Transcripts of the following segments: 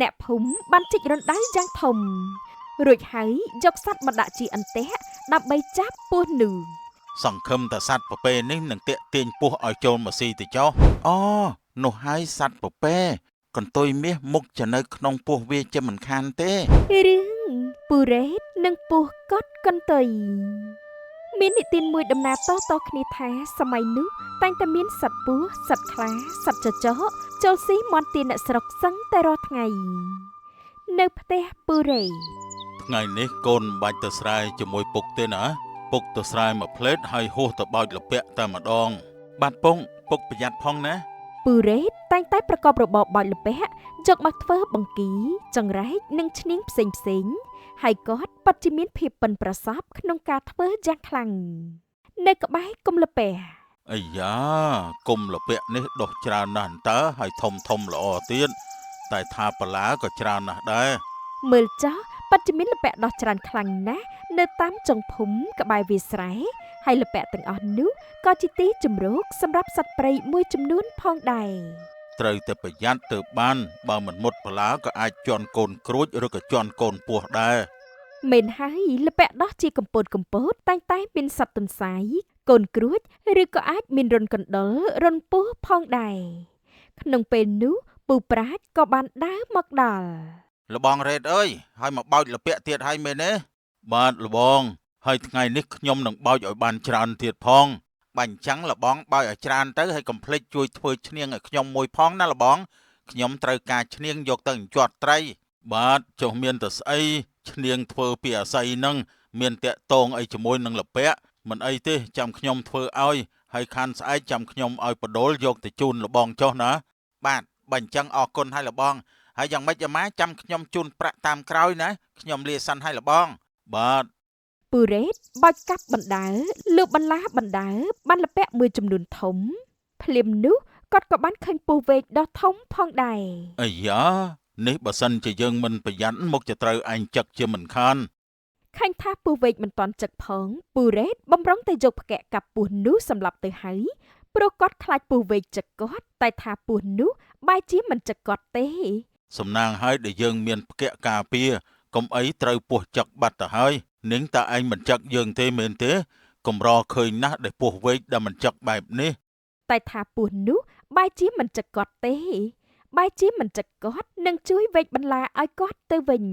អ្នកភូមិបានជីករណ្ដៅយ៉ាងធំរួចហើយយកសัตว์មកដាក់ជាអន្ទាក់ដើម្បីចាប់ពស់នោះសង្ឃឹមតែសัตว์ពពែនេះនឹងតាក់ទាញពស់ឲ្យចូលមកស៊ីទៅចុះអូនោះហើយសัตว์ពពែកន្ទុយមាសមុខจะនៅក្នុងពោះវាជាមិនខានទេរឿងពូរ៉េតនិងពស់កត់កន្ទុយមាននិទានមួយដំណាលតគ្នាថាសម័យនោះតែងតែមានសត្វពស់សត្វខ្លាសត្វចចកចូលស៊ីមាន់ទាអ្នកស្រុកសឹងតែរាល់ថ្ងៃនៅផ្ទះពូរ៉េតថ្ងៃនេះកូនមិនបាច់ទៅស្រែជាមួយពុកទេណាពុកទៅស្រែមួយផ្លេតហើយហួសទៅបោចលពាក់តែម្ដងបាទពុកប្រយ័ត្នផងណាពូរ៉េតតែងតែប្រកបរបរបោចលពាក់យកមកធ្វើបង្គីចង្រែកនិងឈ្នាងផ្សេងហើយគាត់ពិតជាមានភាពប៉ិនប្រសប់ក្នុងការធ្វើយ៉ាងខ្លាំងនៅក្បែរគុំលពាក់អាយ៉ាគុំលពាក់នេះដុះច្រើនណាស់តើហើយធំល្អទៀតតែថាបន្លាក៏ច្រើនណាស់ដែរមើលចោះពិតជាមានលពាក់ដោះច្រើនខ្លាំងណាស់នៅតាមចុងភូមិក្បែរវាលស្រែហើយលពាក់ទាំងអស់នោះក៏ជាទីជម្រកសម្រាប់សត្វព្រៃមួយចំនួនផងដែរត្រូវតែប្រយ័ត្នទៅបានបើមិនមុតបន្លាក៏អាចជន់កូនក្រួចឬក៏ជន់កូនពស់ដែរមែនហើយលពាក់ដោះជាកម្ពូតតែងតែមានសត្វទន្សាយកូនក្រួចឬក៏អាចមានរុនកណ្ដុររុនពស់ផងដែរក្នុងពេលនោះពូប្រាជ្ញក៏បានដើរមកដល់លបងរ៉េតអើយហើយមកបោចលពាក់ទៀតហើយមែនទេបាទលបងហើយថ្ងៃនេះខ្ញុំនឹងបោចឲ្យបានច្រើនទៀតផងបាញ់ចឹងលបងបោចឲ្យច្រើនទៅហើយកុំភ្លេចជួយធ្វើឈ្នាងឲ្យខ្ញុំមួយផងណាលបងខ្ញុំត្រូវការឈ្នាងយកទៅអញ្ជាត់ត្រីបាទចុះមានតែស្អីឈ្នាងធ្វើពីអាស័យនឹងមានតាក់តងអីជាមួយនឹងលពាក់មិនអីទេចាំខ្ញុំធ្វើឲ្យហើយខានស្អែកចាំខ្ញុំឲ្យបដូលយកទៅជូនលបងចុះណាបាទបើអញ្ចឹងអរគុណហើយលបងហើយយ៉ាងម៉េចអាម៉ាចាំខ្ញុំជូនប្រាក់តាមក្រោយណាខ្ញុំលាសិនហើយលបងបាទពូរ៉េតបោចកាប់បណ្ដើលុបបន្លាបណ្ដើបានលពាក់មួយចំនួនធំភ្លាមនោះគាត់ក៏បានឃើញពស់វែកដ៏ធំផងដែរអាយ៉ានេះបើសិនជាយើងមិនប្រយ័ត្នមុខจะត្រូវឯងចឹកជាមិនខានឃើញថាពស់វែកមិនតាន់ចឹកផងពូរ៉េតបំរុងទៅយកផ្គាក់កាប់ពស់នោះសម្លាប់ទៅហើយព្រោះគាត់ខ្លាចពស់វែកចឹកគាត់តែថាពស់នោះបែរជាមិនចឹកគាត់ទេសំណាងហើយដែលយើងមានផ្គាក់ការពារកុំអីត្រូវពស់ចឹកបាត់ទៅហើយនាងតើឯងមិនចឹកយើងទេមែនទេកំរឃើញណាស់ដែលពស់វែកដែលមិនចឹកបែបនេះតែថាពស់នោះបែរជាមិនចឹកគាត់ទេបែរជាមិនចឹកគាត់នឹងជួយវែកបន្លាឲ្យគាត់ទៅវិញ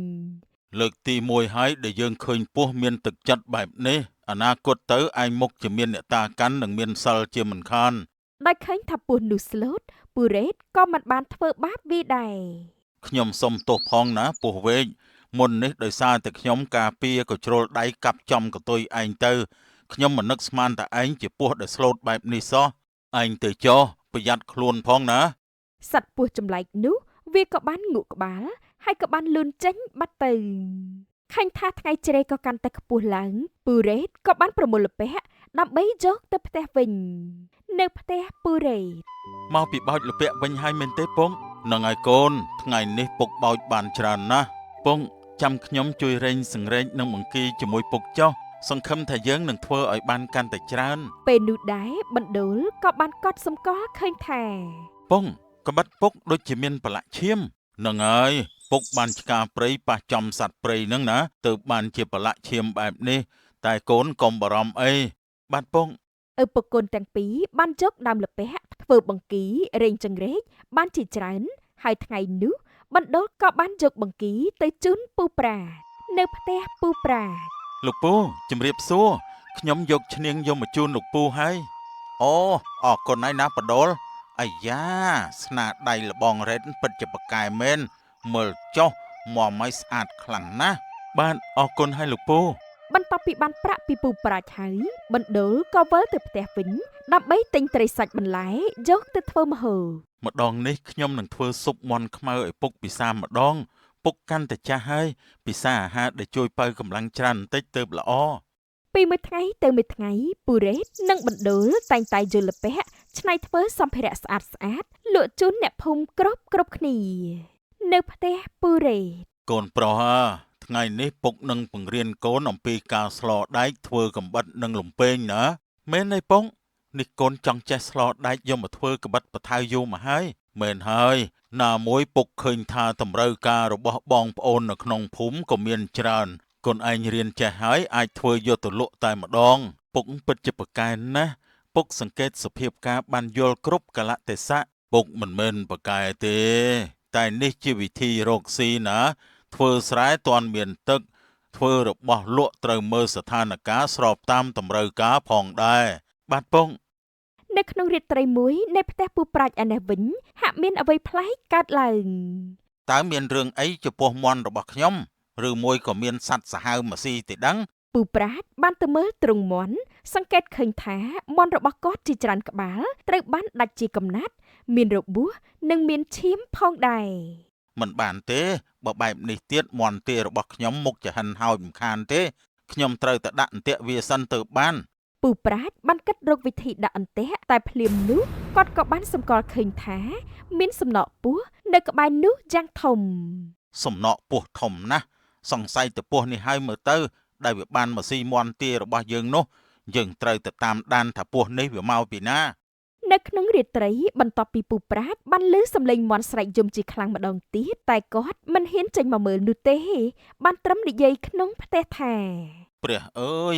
លើកទី1ហើយដែលយើងឃើញពស់មានទឹកចិត្តបែបនេះអនាគតទៅឯងមុខជាមានអ្នកតាកាន់និងមានសិលជាមិនខានដោយឃើញថាពស់នោះស្លូតពូរ៉េតក៏មិនបានធ្វើបាបវាដែរខ្ញុំសុំទោសផងណាពស់វែកមុននេះដោយសារតែខ្ញុំការពារក៏ជ្រុលដៃកាប់ចំកតុយឯងទៅខ្ញុំមិននឹកស្មានតែឯងជាពស់ដែលស្លូតបែបនេះសោះឯងទៅចុះប្រយ័ត្នខ្លួនផងណាសត្វពស់ចម្លែកនោះវាក៏បានងក់ក្បាលហើយក៏បានលូនចេញបាត់ទៅឃើញថាថ្ងៃជ្រេក៏កាន់តែខ្ពស់ឡើងពូរ៉េតក៏បានប្រមូលលពាក់ដើម្បីយកទៅផ្ទះវិញនៅផ្ទះពូរ៉េតមកពីបោចលពាក់វិញហើយមែនទេពងនឹងឲ្យកូនថ្ងៃនេះពុកបោចបានច្រើនណាស់ពងចាំខ្ញុំជួយរែងសង្រែកនិងបង្គីជាមួយពុកចុះសង្ឃឹមថាយើងនឹងធ្វើឲ្យបានកាន់តែច្រើនពេលនោះដែរបណ្ដូលក៏បានកត់សម្គាល់ឃើញថាពងក្បិតពុកដូចជាមានប្រឡាក់ឈាមនឹងហើយពុកបានឆ្កាព្រៃប៉ះចំសត្វព្រៃនឹងណាទៅបានជាប្រឡាក់ឈាមបែបនេះតែកូនកុំបារម្ភអីបាទពងឪពុកកូនទាំងពីរបានយកដើមលពាក់ធ្វើបង្គីរែងចង្រែកបានជាច្រើនហើយថ្ងៃនោះបណ្ដូលក៏បានយកបង្គីទៅជូនពូប្រានៅផ្ទះពូប្រាលោកពូជំរាបសួរខ្ញុំយកឈ្នាងយកមកជូនលោកពូហើយអូអរគុណហើយណាបដូលអាយ៉ាស្នាដៃលបងរ៉េតពិតជាប្រកែមែនមើលចុះមកឲ្យស្អាតខ្លាំងណាស់បាទអរគុណហើយលោកពូបន្ទាប់ពីបានប្រាក់ពីពូប្រាជ្ញហើយបណ្ដូលក៏វិលទៅផ្ទះវិញដើម្បីទិញត្រីសាច់បន្លែយកទៅធ្វើម្ហូបម្ដងនេះខ្ញុំនឹងធ្វើស៊ុបមាន់ខ្មៅឲ្យពុកពិសាម្ដងពុកកាន់តែចាស់ហើយពិសាអាហារដែលជួយបើកម្លាំងច្រើនបន្តិចទើបល្អពីមួយថ្ងៃទៅមួយថ្ងៃពូរ៉េតនិងបណ្ដូលតែងតែយកលពាក់ច្នៃធ្វើសម្ភារៈស្អាតលក់ជូនអ្នកភូមិគ្រប់គ្នានៅផ្ទះពូរ៉េតកូនប្រុសថ្ងៃនេះពុកនឹងបង្រៀនកូនអំពីការស្លដែកធ្វើកំបិតនិងលំពែងណាមែនទេពុកនេះកូនចង់ចេះស្លដែកយកមកធ្វើកំបិតបថៅយូរមកហើយ មែនហើយណាមួយពុកឃើញថាតម្រូវការរបស់បងប្អូននៅក្នុងភូមិក៏មានច្រើនកូនឯងរៀនចេះហើយអាចធ្វើយកទៅលក់តែម្ដងពុកពិតជាប្រកែកណាស់ពុកសង្កេតសភាពការបានយល់គ្រប់កលៈទេសៈពុកមិនមែនប្រកែកទេតែនេះជាវិធីរកស៊ីណាធ្វើស្រែទាន់មានទឹកធ្វើរបស់លក់ត្រូវមើលស្ថានភាពស្របតាមតម្រូវការផងដែរបាទពុកនៅក្នុងរាត្រីមួយនៃផ្ទះពូប្រាច់ឯនេះវិញហាក់មានអ្វីប្លែកកើតឡើង តើមានរឿងអីចំពោះមន់របស់ខ្ញុំឬមួយក៏មានសត្វសាហាវម៉ាស៊ីទេដឹងពូប្រាច់បានទៅមើលទ្រង់មន់សង្កេតឃើញថាមន់របស់គាត់ជាច្រើនក្បាលត្រូវបានដាច់ជាកំណាត់មានរបួសនិងមានឈាមផងដែរមិនបានទេបើបែបនេះទៀតមន់ទារបស់ខ្ញុំមុខចហិនហើយមិនខានទេខ្ញុំត្រូវតែដាក់អន្ទាក់វាសិនទៅបានពូប្រាច់បានគិតរកវិធីដាក់អន្ទាក់តែភ្លាមនោះគាត់ក៏បានសម្គាល់ឃើញថាមានសំណក់ពស់នៅក្បែរនោះយ៉ាងធំសំណក់ពស់ធំណាស់សង្ស័យទៅពស់នេះហើយមើលទៅដែលវាបានមកស៊ីមន់ទារបស់យើងនោះយើងត្រូវទៅតាមដានថាពស់នេះវាមកពីណានៅក្នុងរាត្រីបន្ទាប់ពីពូប្រាច់បានឮសំឡេងមន់ស្រែកយំជាខ្លាំងម្ដងទៀតតែគាត់មិនហ៊ានចេញមកមើលនោះទេបានត្រឹមនិយាយក្នុងផ្ទះថាព្រះអើយ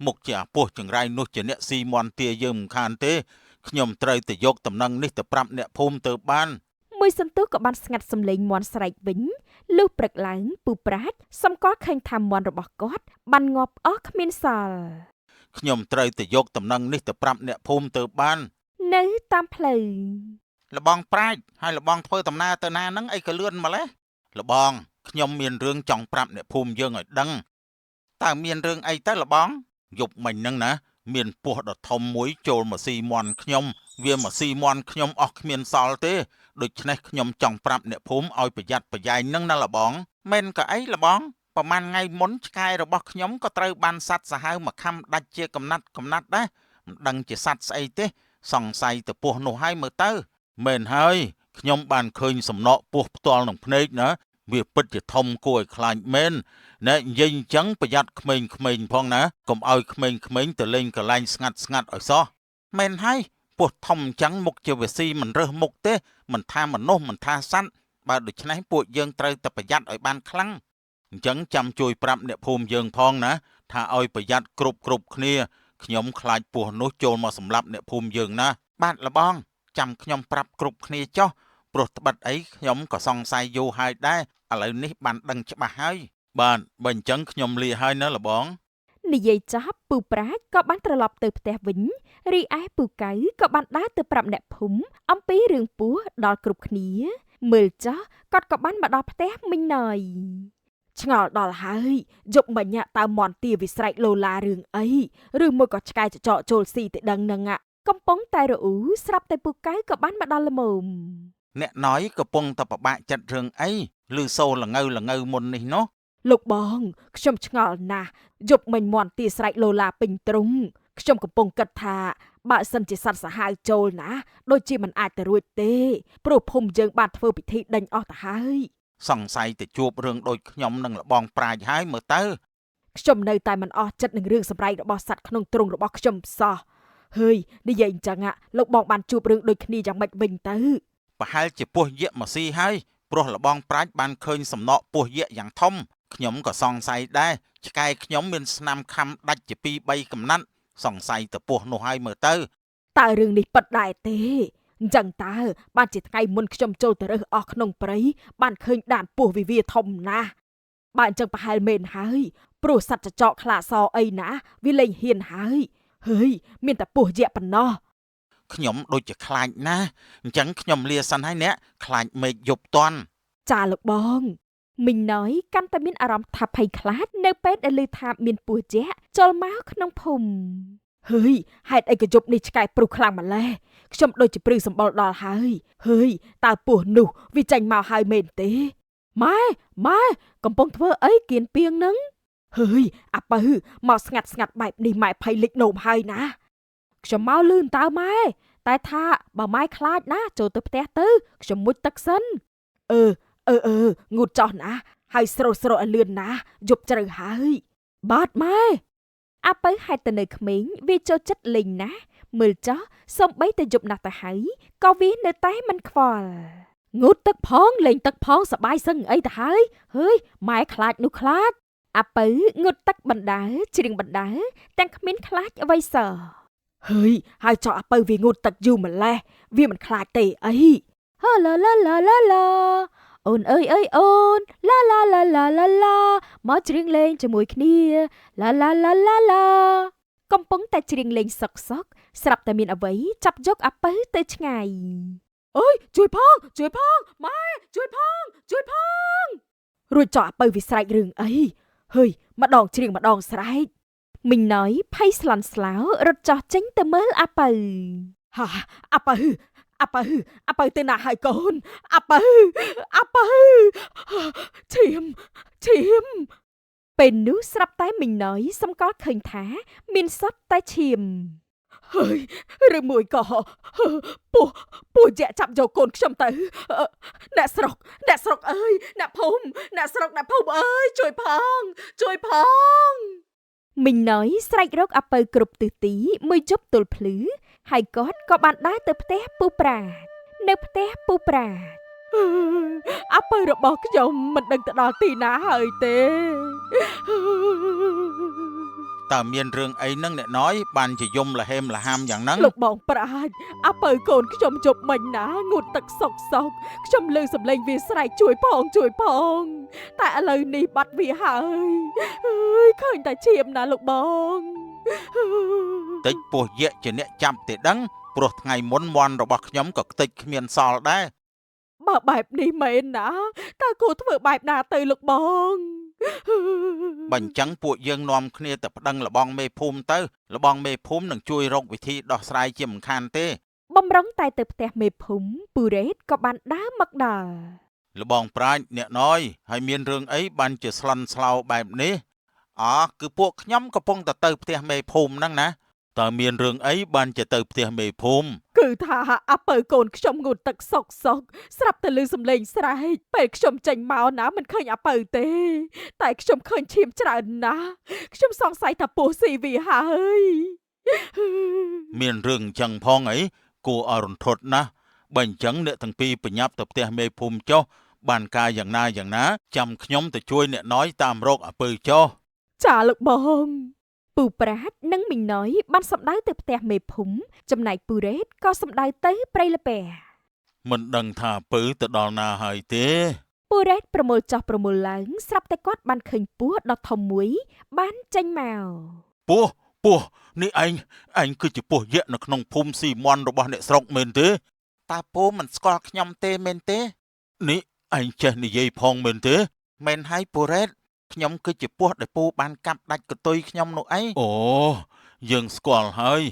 មុខជាអាពស់ចង្រៃនោះជាអ្នកស៊ីមន់ទាយើងមិនខានទេខ្ញុំត្រូវទៅយកតំណែងនេះទៅប្រាប់អ្នកភូមិទៅបានមួយសន្ទុះក៏បានស្ងាត់សំឡេងមន់ស្រែកវិញលុះព្រឹកឡើងពូប្រាច់សម្គាល់ឃើញថាមន់របស់គាត់បានងាប់អស់គ្មានសល់ខ្ញុំត្រូវទៅយកតំណែងនេះទៅប្រាប់អ្នកភូមិទៅបាននៅតាមផ្លូវលបងប្រាជ្ញហើយលបងធ្វើដំណើរទៅណាហ្នឹងអីក៏លឿនម្ល៉េះលបងខ្ញុំមានរឿងចង់ប្រាប់អ្នកភូមិយើងឲ្យដឹងតើមានរឿងអីទៅលបងយប់មិញហ្នឹងណាមានពស់ដ៏ធំមួយចូលមកស៊ីមន់ខ្ញុំវាមកស៊ីមន់ខ្ញុំអស់គ្មានសល់ទេដូច្នេះខ្ញុំចង់ប្រាប់អ្នកភូមិឲ្យប្រយ័ត្នប្រយែងហ្នឹងណាលបងមែនក៏អីលបងប្រហែលថ្ងៃមុនឆ្កែរបស់ខ្ញុំក៏ត្រូវបានសត្វសាហាវមកខំដាច់ជាកំណាត់ដែរមិនដឹងជាសត្វស្អីទេសង្ស័យទៅពស់នោះហើយមើលទៅមែនហើយខ្ញុំបានឃើញសំណក់ពស់ផ្ទាល់នឹងភ្នែកណាវាពិតជាធំគួរឲ្យខ្លាចមែនណែនិយាយអញ្ចឹងប្រយ័ត្នក្មេងៗផងណាកុំឲ្យក្មេងៗទៅលេងកន្លែងស្ងាត់ឲ្យសោះមែនហើយពស់ធំអញ្ចឹងមុខជាវាស៊ីមិនរើសមុខទេមិនថាមនុស្សមិនថាសត្វបើដូច្នេះពួកយើងត្រូវតែប្រយ័ត្នឲ្យបានខ្លាំងអញ្ចឹងចាំជួយប្រាប់អ្នកភូមិយើងផងណាថាឲ្យប្រយ័ត្នគ្រប់គ្នាខ្ញុំខ្លាចពស់នោះចូលមកសម្លាប់អ្នកភូមិយើងណាបាទលបងចាំខ្ញុំប្រាប់គ្រប់គ្នាចុះព្រោះត្បិតអីខ្ញុំក៏សង្ស័យយូរហើយដែរឥឡូវនេះបានដឹងច្បាស់ហើយបាទបើអញ្ចឹងខ្ញុំលាហើយណាលបងនិយាយចប់ពូប្រាជ្ញក៏បានត្រឡប់ទៅផ្ទះវិញរីឯពូកៅក៏បានដើរទៅប្រាប់អ្នកភូមិអំពីរឿងពស់ដល់គ្រប់គ្នាមើលចុះគាត់ក៏បានមកដល់ផ្ទះមិញណយឆ្ងល់ដល់ហើយយប់មិញតើមន់ទាវិស្រែកឡូឡារឿងអីឬមួយក៏ឆ្កែចចកចូលស៊ីទៅដឹងនឹងកំពុងតែរអ៊ូស្រាប់តែពូកៅក៏បានមកដល់ល្មមអ្នកណយកំពុងតែពិបាកចិត្តរឿងអីឬសូរល្ងៅមុននេះនោះលោកបងខ្ញុំឆ្ងល់ណាស់យប់មិញមន់ទាស្រែកឡូឡាពេញទ្រុងខ្ញុំកំពុងគិតថាបើសិនជាសត្វសាហាវចូលណាដូចជាមិនអាចទៅរួចទេព្រោះភូមិយើងបានធ្វើពិធីដេញអស់ទៅហើយសង្ស័យទៅជួបរឿងដូចខ្ញុំនឹងលបងប្រាជ្ញហើយមើលទៅខ្ញុំនៅតែមិនអស់ចិត្តនឹងរឿងសម្ដែងរបស់សត្វក្នុងទ្រុងរបស់ខ្ញុំសោះហើយនិយាយអញ្ចឹងលោកបងបានជួបរឿងដូចគ្នាយ៉ាងម៉េចវិញទៅប្រហែលជាពស់យក្សមកស៊ីហើយព្រោះលបងប្រាជ្ញបានឃើញសំណក់ពស់យក្សយ៉ាងធំខ្ញុំក៏សង្ស័យដែរឆ្កែខ្ញុំមានស្នាមខំដាច់ជា2-3កំណាត់សង្ស័យទៅពស់នោះហើយមើលទៅតើរឿងនេះពិតដែរទេអញ្ចឹងតើបានជាថ្ងៃមុនខ្ញុំចូលទៅរើសអស់ក្នុងព្រៃបានឃើញដានពស់វិវាធំណាស់បើអញ្ចឹងប្រហែលមែនហើយព្រោះសត្វចចកខ្លាសអីណាវាលែងហ៊ានហើយមានតែពស់យក្សប៉ុណ្ណោះខ្ញុំដូចជាខ្លាចណាស់អញ្ចឹងខ្ញុំលាសិនហើយអ្នកខ្លាចមេឃយប់តន់ចាលោកបងមីងណយកាន់តែមានអារម្មណ៍ថាភ័យខ្លាចនៅពេលដែលឮថាមានពស់យក្សចូលមកក្នុងភូមិហេតុអីក៏យប់នេះឆ្កែព្រុសខ្លាំងម្ល៉េះខ្ញុំដូចជាព្រឺសម្បុរដល់ហើយតើពស់នោះវាចេញមកហើយមែនទេម៉ែកំពុងធ្វើអីគៀនពីងនឹងអាពៅមកស្ងាត់បែបនេះម៉ែភ័យលិចនោមហើយណាខ្ញុំមកលឿនតើម៉ែតែថាបើម៉ែខ្លាចណាចូលទៅផ្ទះទៅខ្ញុំមុជទឹកសិនងូតចោះណាហើយស្រោឲ្យលឿនណាយប់ជ្រៅហើយបាទម៉ែអាពៅហេតុទៅនៅក្មេងវាចូលចិត្តលេងណា មើលចោះសូម្បីតែយប់ណាស់ទៅហើយក៏វានៅតែមិនខ្វល់ងូតទឹកផងលេងទឹកផងសបាយសឹងអីទៅហើយហើយម៉ែខ្លាចនោះខ្លាចអាពៅងូតទឹកបណ្ដើច្រៀងបណ្ដើទាំងគ្មានខ្លាចអ្វីសោះហើយហើយចោះអាពៅវាងូតទឹកយូរម្លេះវាមិនខ្លាចទេអីហឺឡាឡាឡាឡាឡាអូនអើយអើយអូនឡាឡាឡាឡាឡាឡាមកច្រៀងលេងជាមួយគ្នាឡាឡាឡាឡាឡាកំពុងតែច្រៀងលេងសុកសុកស្រាប់តែមានអ្វីចាប់យកអាពៅទៅឆ្ងាយអើយជួយផងម៉ែជួយផងរួចចោះអាពៅវាស្រែករឿងអីហើយម្ដងច្រៀងម្ដងស្រែកមីងណយភ័យស្លន់ស្លោរត់ចោះចេញទៅមើលអាពៅហាអាពៅទៅណាហើយកូនអាពៅឈាមពេលនោះស្រាប់តែមីងណយសម្គាល់ឃើញថាមានសត្វតែឈាមហើយឬមួយក៏ពោះជាចាប់យកកូនខ្ញុំទៅអ្នកស្រុកអើយអ្នកភូមិអើយជួយផងមីងណយស្រែករកអាពៅគ្រប់ទិសទីមួយជប់ទល់ភ្លឺហើយគាត់ក៏បានដើរទៅផ្ទះពូប្រាតនៅផ្ទះពូប្រាតអាពៅរបស់ខ្ញុំមិនដឹងទៅដល់ទីណាហើយទេតើមានរឿងអីនឹងអ្នកណយបានជាយំលហេមលហាមយ៉ាងហ្នឹងលោកបងប្រាជ្ញអាពៅកូនខ្ញុំជប់មិញណាងូតទឹកសុកខ្ញុំលើសំឡេងវាស្រែកជួយផងតែឥឡូវនេះបាត់វាហើយឃើញតែឈាមណាលោកបងតិចពោះយៈជាអ្នកចាប់ទេដឹងព្រោះថ្ងៃមុនមន់របស់ខ្ញុំក៏ខ្ទេចគ្មានសល់ដែរបើបែបនេះមែនណាតើគួរធ្វើបែបណាទៅលោកបងបើអញ្ចឹងពួកយើងនាំគ្នាទៅប្តឹងលបងមេភូមិទៅលបងមេភូមិនឹងជួយរកវិធីដោះស្រាយជាមិនខានទេបំរុងតែទៅផ្ទះមេភូមិពូរ៉េតក៏បានដើរមកដល់លបងប្រាជ្ញអ្នកណយហើយមានរឿងអីបានជាស្លន់ស្លោបែបនេះគឺពួកខ្ញុំកំពុងទៅផ្ទះមេភូមិហ្នឹងណាតើមានរឿងអីបានជាទៅផ្ទះមេភូមិគឺថាអាពៅកូនខ្ញុំងូតទឹកសុកស្រាប់តែឮសំឡេងស្រែកពេលខ្ញុំចេញមកណាមិនឃើញអាពៅទេតែខ្ញុំឃើញឈាមច្រើនណាស់ខ្ញុំសង្ស័យថាពោះស៊ីវាហើយមានរឿងអញ្ចឹងផងអីគួរឲ្យរន្ធត់ណាស់បើអញ្ចឹងអ្នកទាំងពីរបញ្ញាប់ទៅផ្ទះមេភូមិចុះបានការយ៉ាងណាចាំខ្ញុំទៅជួយអ្នកណយតាមរកអាពៅចុះចាលោកបងពូប្រាជ្ញនិងមីងណយបានសម្ដៅទៅផ្ទះមេភូមិចំណែកពូរ៉េតក៏សម្ដៅទៅព្រៃល្ពះមិនដឹងថាពៅទៅដល់ណាហើយទេពូរ៉េតប្រមូលចោះប្រមូលឡើងស្រាប់តែគាត់បានឃើញពស់ដ៏ធំមួយបានចេញមកពស់នេះឯងគឺជាពស់យៈនៅក្នុងភូមិស៊ីមន់របស់អ្នកស្រុកមែនទេតើពូមិនស្គាល់ខ្ញុំទេមែនទេនេះឯងចេះនិយាយផងមែនទេមែនហើយពូរ៉េតខ្ញុំគឺជាពស់ដែលពូបានកាប់ដាច់កតុយខ្ញុំនោះឯងអូយើងស្គាល់ហើយ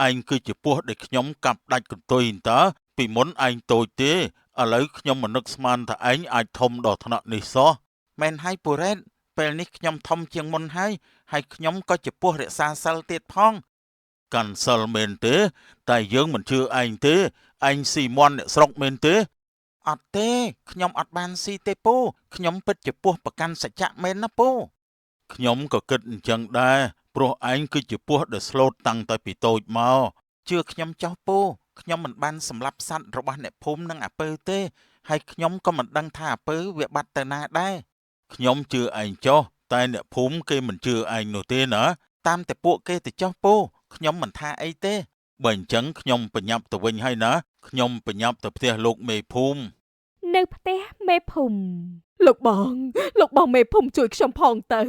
ឯងគឺជាពស់ដែលខ្ញុំកាប់ដាច់កតុយតើពីមុនឯងតូចទេឥឡូវខ្ញុំមិននឹកស្មានថាឯងអាចធំដល់ថ្នាក់នេះសោះមែនហើយពូរ៉េតពេលនេះខ្ញុំធំជាងមុនហើយខ្ញុំក៏ជាពស់រក្សាសិលទៀតផងកាន់សិលមែនទេតែយើងមិនជឿឯងទេឯងស៊ីមន់អ្នកស្រុកមែនទេអត់ទេខ្ញុំអត់បានស៊ីទេពូខ្ញុំពិតជាពស់ប្រកាន់សច្ចៈមែនណាពូខ្ញុំក៏គិតអញ្ចឹងដែរព្រោះឯងគឺជាពស់ដែលស្លូតតាំងតែពីតូចមកជឿខ្ញុំចោះពូខ្ញុំមិនបានសម្លាប់សត្វរបស់អ្នកភូមិនិងអាពើទេហើយខ្ញុំក៏មិនដឹងថាអាពើវាបាត់ទៅណាដែរខ្ញុំជឿឯងចោះតែអ្នកភូមិគេមិនជឿឯងនោះទេណាតាមតែពួកគេទៅចោះពូខ្ញុំមិនថាអីទេបើអញ្ចឹងខ្ញុំបញ្ញាប់ទៅវិញហើយណាខ្ញុំបញ្ញាប់ទៅផ្ទះលោកមេភូមិនៅផ្ទះមេភូមិលោកបងមេភូមិជួយខ្ញុំផងទៅ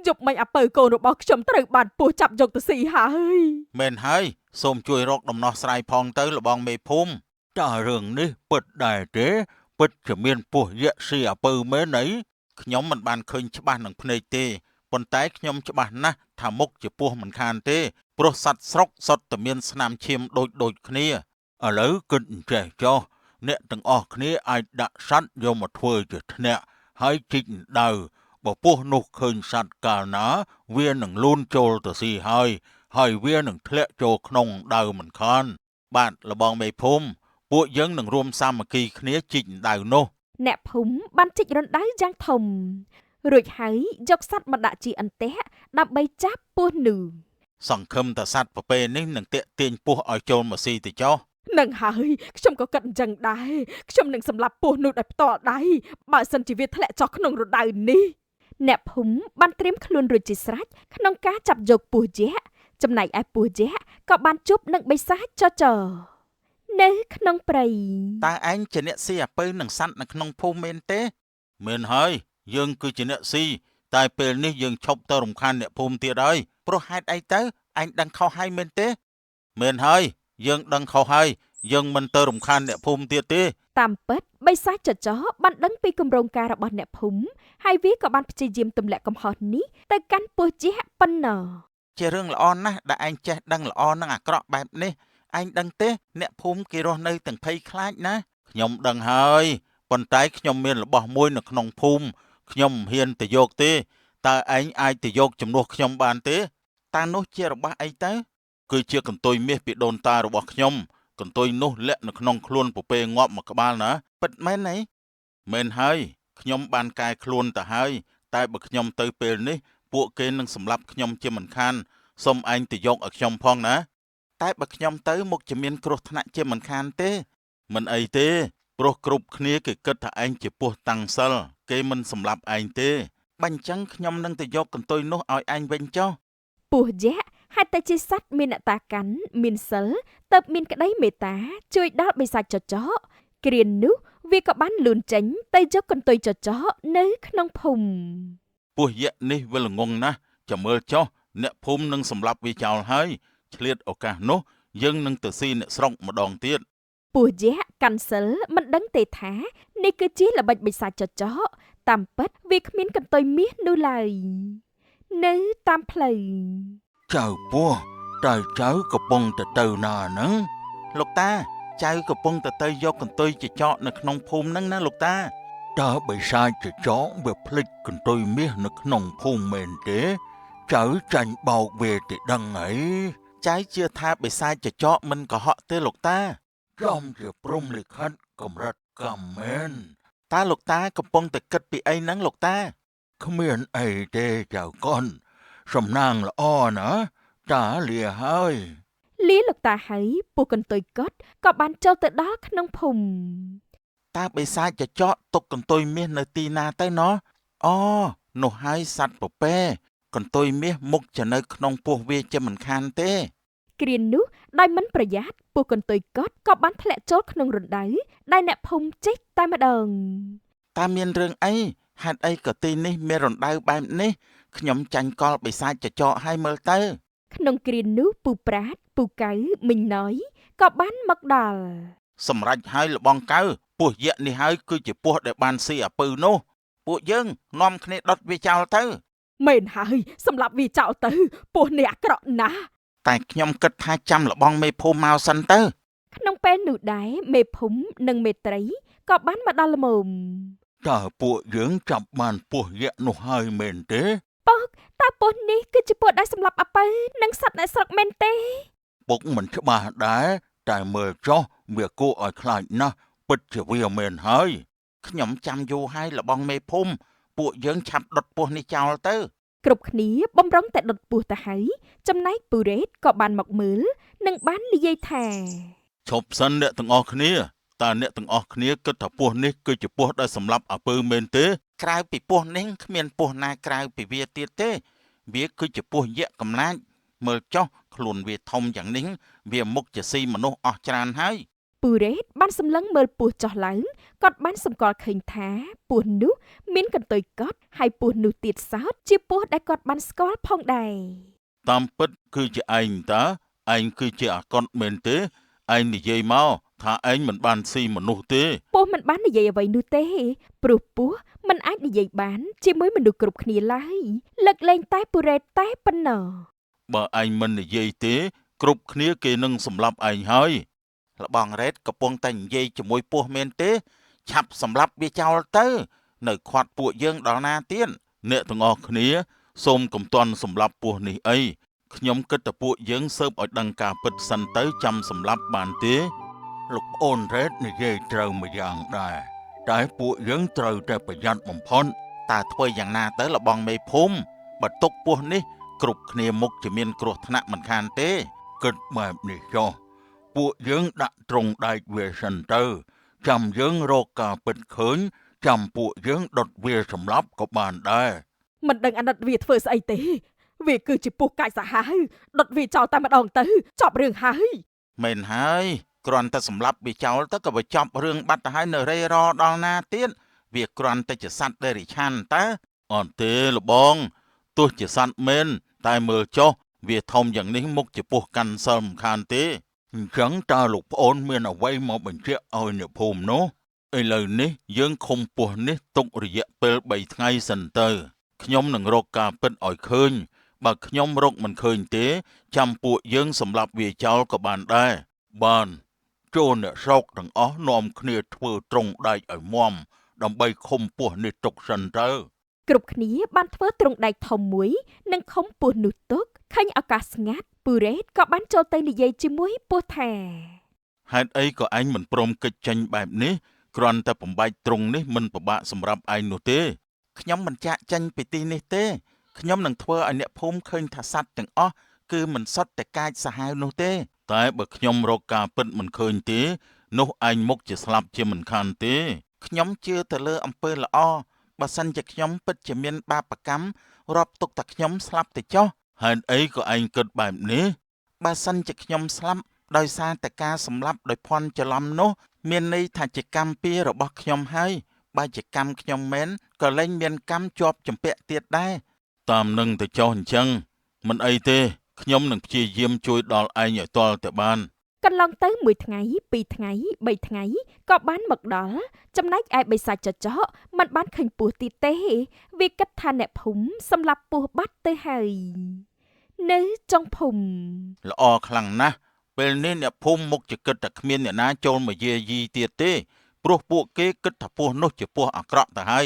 យប់មិញអាពៅកូនរបស់ខ្ញុំត្រូវបានពស់ចាប់យកទៅស៊ីហើយមែនហើយសូមជួយរកដំណោះស្រាយផងទៅលបងមេភូមិតើរឿងនេះពិតដែរទេពិតជាមានពស់យៈស៊ីអាពៅមែនអីខ្ញុំមិនបានឃើញច្បាស់នឹងភ្នែកទេប៉ុន្តែខ្ញុំច្បាស់ណាស់ថាមុខជាពស់មិនខានទេព្រោះសត្វស្រុកសុទ្ធតែមានស្នាមឈាមដូចគ្នាឥឡូវគិតអញ្ចេះចុះអ្នកទាំងអស់គ្នាអាចដាក់សត្វយកមកធ្វើជាធ្នាក់ហើយជីកដៅបើពស់នោះឃើញសត្វកាលណាវានឹងលូនចូលទៅស៊ីហើយវានឹងធ្លាក់ចូលក្នុងដៅមិនខានបាទលបងមេភូមិពួកយើងនឹងរួមសាមគ្គីគ្នាជីកដៅនោះអ្នកភូមិបានជីករណ្ដៅយ៉ាងធំរួចហើយយកសត្វមកដាក់ជាអន្ទាក់ដើម្បីចាប់ពស់នោះ សង្ឃឹមថាសត្វប្រភេទនេះនឹងតាក់ទាញពស់ឲ្យចូលមកស៊ីទៅចុះ នឹងហើយខ្ញុំក៏គិតអញ្ចឹងដែរខ្ញុំនឹងសម្លាប់ពស់នោះដោយផ្ទាល់ដៃបើសិនជាវាធ្លាក់ចុះក្នុងរណ្ដៅនេះអ្នកភូមិបានត្រៀមខ្លួនរួចជាស្រេចក្នុងការចាប់យកពស់យក្សចំណែកឯពស់យក្សក៏បានជួបនឹងបិសាចចចនៅក្នុងព្រៃ តើឯងជាអ្នកស៊ីអាពៅនឹងសัตว์នៅក្នុងភូមិមែនទេមែនហើយយើងគឺជាអ្នកស៊ីតែពេលនេះយើងឈប់ទៅរំខានអ្នកភូមិទៀតហើយព្រោះហេតុអីទៅឯងដឹងខុសហើយមែនទេមែនហើយយើងដឹងខុសហើយយើងមិនទៅរំខានអ្នកភូមិទៀតទេ តាមពិតបិសាចចបានដឹងពីគម្រោងការរបស់អ្នកភូមិហើយវាក៏បានព្យាយាមទម្លាក់កំហុសនេះទៅកាន់ពស់យក្សប៉ុណ្ណោះ ជារឿងល្អណាស់ដែលឯងចេះដឹងល្អនឹងអាក្រក់បែបនេះឯងដឹងទេអ្នកភូមិគេរស់នៅទាំងភ័យខ្លាចណាខ្ញុំដឹងហើយប៉ុន្តែខ្ញុំមានរបស់មួយនៅក្នុងភូមិខ្ញុំមិនហ៊ានទៅយកទេតើឯងអាចទៅយកជំនួសខ្ញុំបានទេតើនោះជារបស់អីទៅគឺជាកន្ទុយមាសពីដូនតារបស់ខ្ញុំកន្ទុយនោះលាក់នៅក្នុងខ្លួនពពែងាប់មួយក្បាលណាពិតមែនទេមែនហើយខ្ញុំបានកែខ្លួនទៅហើយតែបើខ្ញុំទៅពេលនេះពួកគេនឹងសម្លាប់ខ្ញុំជាមិនខានសូមឯងទៅយកឲ្យខ្ញុំផងណាតែបើខ្ញុំទៅមុខជាមានគ្រោះថ្នាក់ជាមិនខានទេមិនអីទេព្រោះគ្រប់គ្នាគេគិតថាឯងជាពស់តាំងសិលគេមិនសម្លាប់ឯងទេបាញ់អញ្ចឹងខ្ញុំនឹងទៅយកកន្ទុយនោះឲ្យឯងវិញចុះ ពស់យក្សហេតុតែជាសត្វមានអ្នកតាកាន់មានសិលទើបមានក្តីមេត្តាជួយដល់បិសាចចគ្រានោះវាក៏បានលូនចេញទៅយកកន្ទុយចនៅក្នុងភូមិ ពស់យក្សនេះវាល្ងងណាស់ចាំមើលចុះអ្នកភូមិនឹងសម្លាប់វាចោលហើយឆ្លៀតឱកាសនោះយើងនឹងទៅស៊ីអ្នកស្រុកម្ដងទៀត ពស់យក្សកាន់សិលមិនដឹងទេថានេះគឺជាល្បិចបិសាចចតាមពិតវាគ្មានកន្ទុយមាសនោះឡើយនៅតាមផ្លូវ ចៅពស់តើចៅកំពុងទៅណាហ្នឹងលោកតាចៅកំពុងទៅយកកន្ទុយចចកនៅក្នុងភូមិហ្នឹងណាលោកតាតើបិសាចចចកវាភ្លេចកន្ទុយមាសនៅក្នុងភូមិមែនទេចៅចាញ់បោកវាទៅដឹងអីចៅជឿថាបិសាចចចកមិនកុហកទេលោកតាចំជាព្រំលិខិតកម្រិតកម្មមែនតើលោកតាកំពុងតែគិតពីអីហ្នឹងលោកតាគ្មានអីទេចៅកូនសំណាងល្អណាតាលាហើយ លាលោកតាហើយពស់កន្ទុយកត់ក៏បានចូលទៅដល់ក្នុងភូមិ តើបិសាចចចកទុកកន្ទុយមាសនៅទីណាទៅណោះអូនោះហើយសត្វពពែកន្ទុយមាសមុខจะនៅក្នុងពោះវាជាមិនខានទេ គ្រានោះដោយមិនប្រយ័ត្នពស់កន្ទុយកត់ក៏បានធ្លាក់ចូលក្នុងរណ្ដៅដែលអ្នកភូមិចេះតែម្ដង តើមានរឿងអីហេតុអីក៏ទីនេះមានរណ្ដៅបែបនេះខ្ញុំចាញ់កលបិសាចចចកឲ្យមើលទៅ ក្នុងគ្រានោះពូប្រាតពូកៅមីងណយក៏បានមកដល់ សម្រេចហើយលបងកៅពស់យក្សនេះហើយគឺជាពស់ដែលបានស៊ីអាពៅនោះពួកយើងនាំគ្នាដុតវាចោលទៅ មែនហើយសម្រាប់វាចោលទៅពស់នេះអាក្រក់ណាស់ តែខ្ញុំគិតថាចាំលបងមេភូមិមកសិនទៅ ក្នុងពេលនោះដែរមេភូមិនិងមេត្រីក៏បានមកដល់ល្មម តើពួកយើងចាប់បានពស់យក្សនោះហើយមែនទេ ពកតើពស់នេះគឺជាពស់ដែលសម្លាប់អាពៅនិងសត្វអ្នកស្រុកមែនទេ ពុកមិនច្បាស់ដែរតែមើលចុះវាគួរឲ្យខ្លាចណាស់ពិតជាវាមែនហើយខ្ញុំចាំយូរហើយលបងមេភូមិពួកយើងឆាប់ដុតពស់នេះចោលទៅ គ្រប់គ្នាបំរុងតែដុតពស់ទៅហើយចំណែកពូរ៉េតក៏បានមកមើលនិងបាននិយាយថា ឈប់សិនអ្នកទាំងអស់គ្នាតើអ្នកទាំងអស់គ្នាគិតថាពស់នេះគឺជាពស់ដែលសម្លាប់អាពើមែនទេក្រៅពីពស់នេះគ្មានពស់ណាក្រៅពីវាទៀតទេវាគឺជាពស់យក្សកំណាចមើលចុះខ្លួនវាធំយ៉ាងនេះវាមុខជាស៊ីមនុស្សអស់ច្រើនហើយ ពូរ៉េតបានសម្លឹងមើលពស់ចុះឡើងគាត់បានសម្គាល់ឃើញថាពស់នោះមានកន្ទុយកត់ហើយពស់នោះទៀតសោតជាពស់ដែលគាត់បានស្គាល់ផងដែរ តាមពិតគឺជាឯងតើឯងគឺជាអាកុនមែនទេឯងនិយាយមកថាឯងមិនបានស៊ីមនុស្សទេ ពស់មិនបាននិយាយអ្វីនោះទេព្រោះពស់មិនអាចនិយាយបានជាមួយមនុស្សគ្រប់គ្នាឡើយលើកលែងតែពូរ៉េតតែប៉ុណ្ណោះ បើឯងមិននិយាយទេគ្រប់គ្នាគេនឹងសម្លាប់ឯងហើយលបងរ៉េតកំពុងតែនិយាយជាមួយពស់មែនទេឆាប់សម្លាប់វាចោលទៅនៅខាត់ពួកយើងដល់ណាទៀតអ្នកទាំងអស់គ្នាសូមកុំទាន់សម្លាប់ពស់នេះអីខ្ញុំគិតថាពួកយើងស៊ើបឲ្យដឹងការពិតសិនទៅចាំសម្លាប់បានទេលោកប្អូនរ៉េតនិយាយត្រូវមួយយ៉ាងដែរតែពួកយើងត្រូវតែប្រយ័ត្នបំផុតតើធ្វើយ៉ាងណាទៅលបងមេភូមិបើទុកពស់នេះ គ្រប់គ្នាមុខជាមានគ្រោះថ្នាក់មិនខានទេគិតបែបនេះចុះពួកយើងដាក់ត្រង់ដែកវាសិនទៅចាំយើងរកការពិតឃើញចាំពួកយើងដុតវាសម្លាប់ក៏បានដែរ មិនដឹងអាណិតវាធ្វើស្អីទេវាគឺជាពស់កាយសាហាវដុតវាចោលតែម្ដងទៅចប់រឿងហើយ មែនហើយគ្រាន់តែសម្លាប់វាចោលទៅក៏បញ្ចប់រឿងបាត់ទៅហើយនៅរេរដល់ណាទៀតវាគ្រាន់តែជាសត្វដេរិឆានតើអត់ទេលបងទោះជាសត្វមែនតែមើលចុះវាធំយ៉ាងនេះមុខជាពស់កាន់សិលមិនខានទេអញ្ចឹងតើលោកប្អូនមានអ្វីមកបញ្ជាក់ឲ្យអ្នកភូមិនោះឥឡូវនេះយើងឃុំពស់នេះទុករយៈពេល3ថ្ងៃសិនទៅខ្ញុំនឹងរកការពិតឲ្យឃើញបើខ្ញុំរកមិនឃើញទេចាំពួកយើងសម្លាប់វាចោលក៏បានដែរបានចូលអ្នកស្រុកទាំងអស់នាំគ្នាធ្វើត្រង់ដែកឲ្យមាំដើម្បីឃុំពស់នេះទុកសិនទៅ គ្រប់គ្នាបានធ្វើទ្រង់ដែកធំមួយនិងខំពស់នោះទុកឃើញឱកាសស្ងាត់ពូរ៉េតក៏បានចូលទៅនិយាយជាមួយពស់ថា ហេតុអីក៏ឯងមិនព្រមកិច្ចចេញបែបនេះគ្រាន់តែបំបែកទ្រង់នេះមិនពិបាកសម្រាប់ឯងនោះទេខ្ញុំមិនចាក់ចេញពីទីនេះទេខ្ញុំនឹងធ្វើឲ្យអ្នកភូមិឃើញថាសត្វទាំងអស់គឺមិនសុទ្ធតែកាចសាហាវនោះទេតែបើខ្ញុំរកការពិតមិនឃើញទេនោះឯងមុខជាស្លាប់ជាមិនខានទេខ្ញុំជឿទៅលើអំពើល្អបើសិនជាខ្ញុំពិតជាមានបាបកម្មរាប់ទុកតែខ្ញុំស្លាប់ទៅចុះហេតុអីក៏ឯងគិតបែបនេះបើសិនជាខ្ញុំស្លាប់ដោយសារតែការសម្លាប់ដោយភ័ន្តច្រឡំនោះមានន័យថាជាកម្មពៀររបស់ខ្ញុំហើយបើជាកម្មខ្ញុំមែនក៏លែងមានកម្មជាប់ចម្ពាក់ទៀតដែរតាមនឹងទៅចុះអញ្ចឹងមិនអីទេខ្ញុំនឹងព្យាយាមជួយដល់ឯងឲ្យទាល់តែបានក ន្លងទៅ1ថ្ងៃ2ថ្ងៃ3ថ្ងៃក៏បានមកដល់ចំណែកឯបិសាចចចកមិនបានឃើញពស់ទៀតទេវាគិតថាអ្នកភូមិសម្លាប់ពស់បាត់ទៅហើយនៅចុងភូមិ ល្អខ្លាំងណាស់ពេលនេះអ្នកភូមិមុខជាគិតតែគ្មានអ្នកណាចូលមកយាយីទៀតទេព្រោះពួកគេគិតថាពស់នោះជាពស់អាក្រក់ទៅហើយ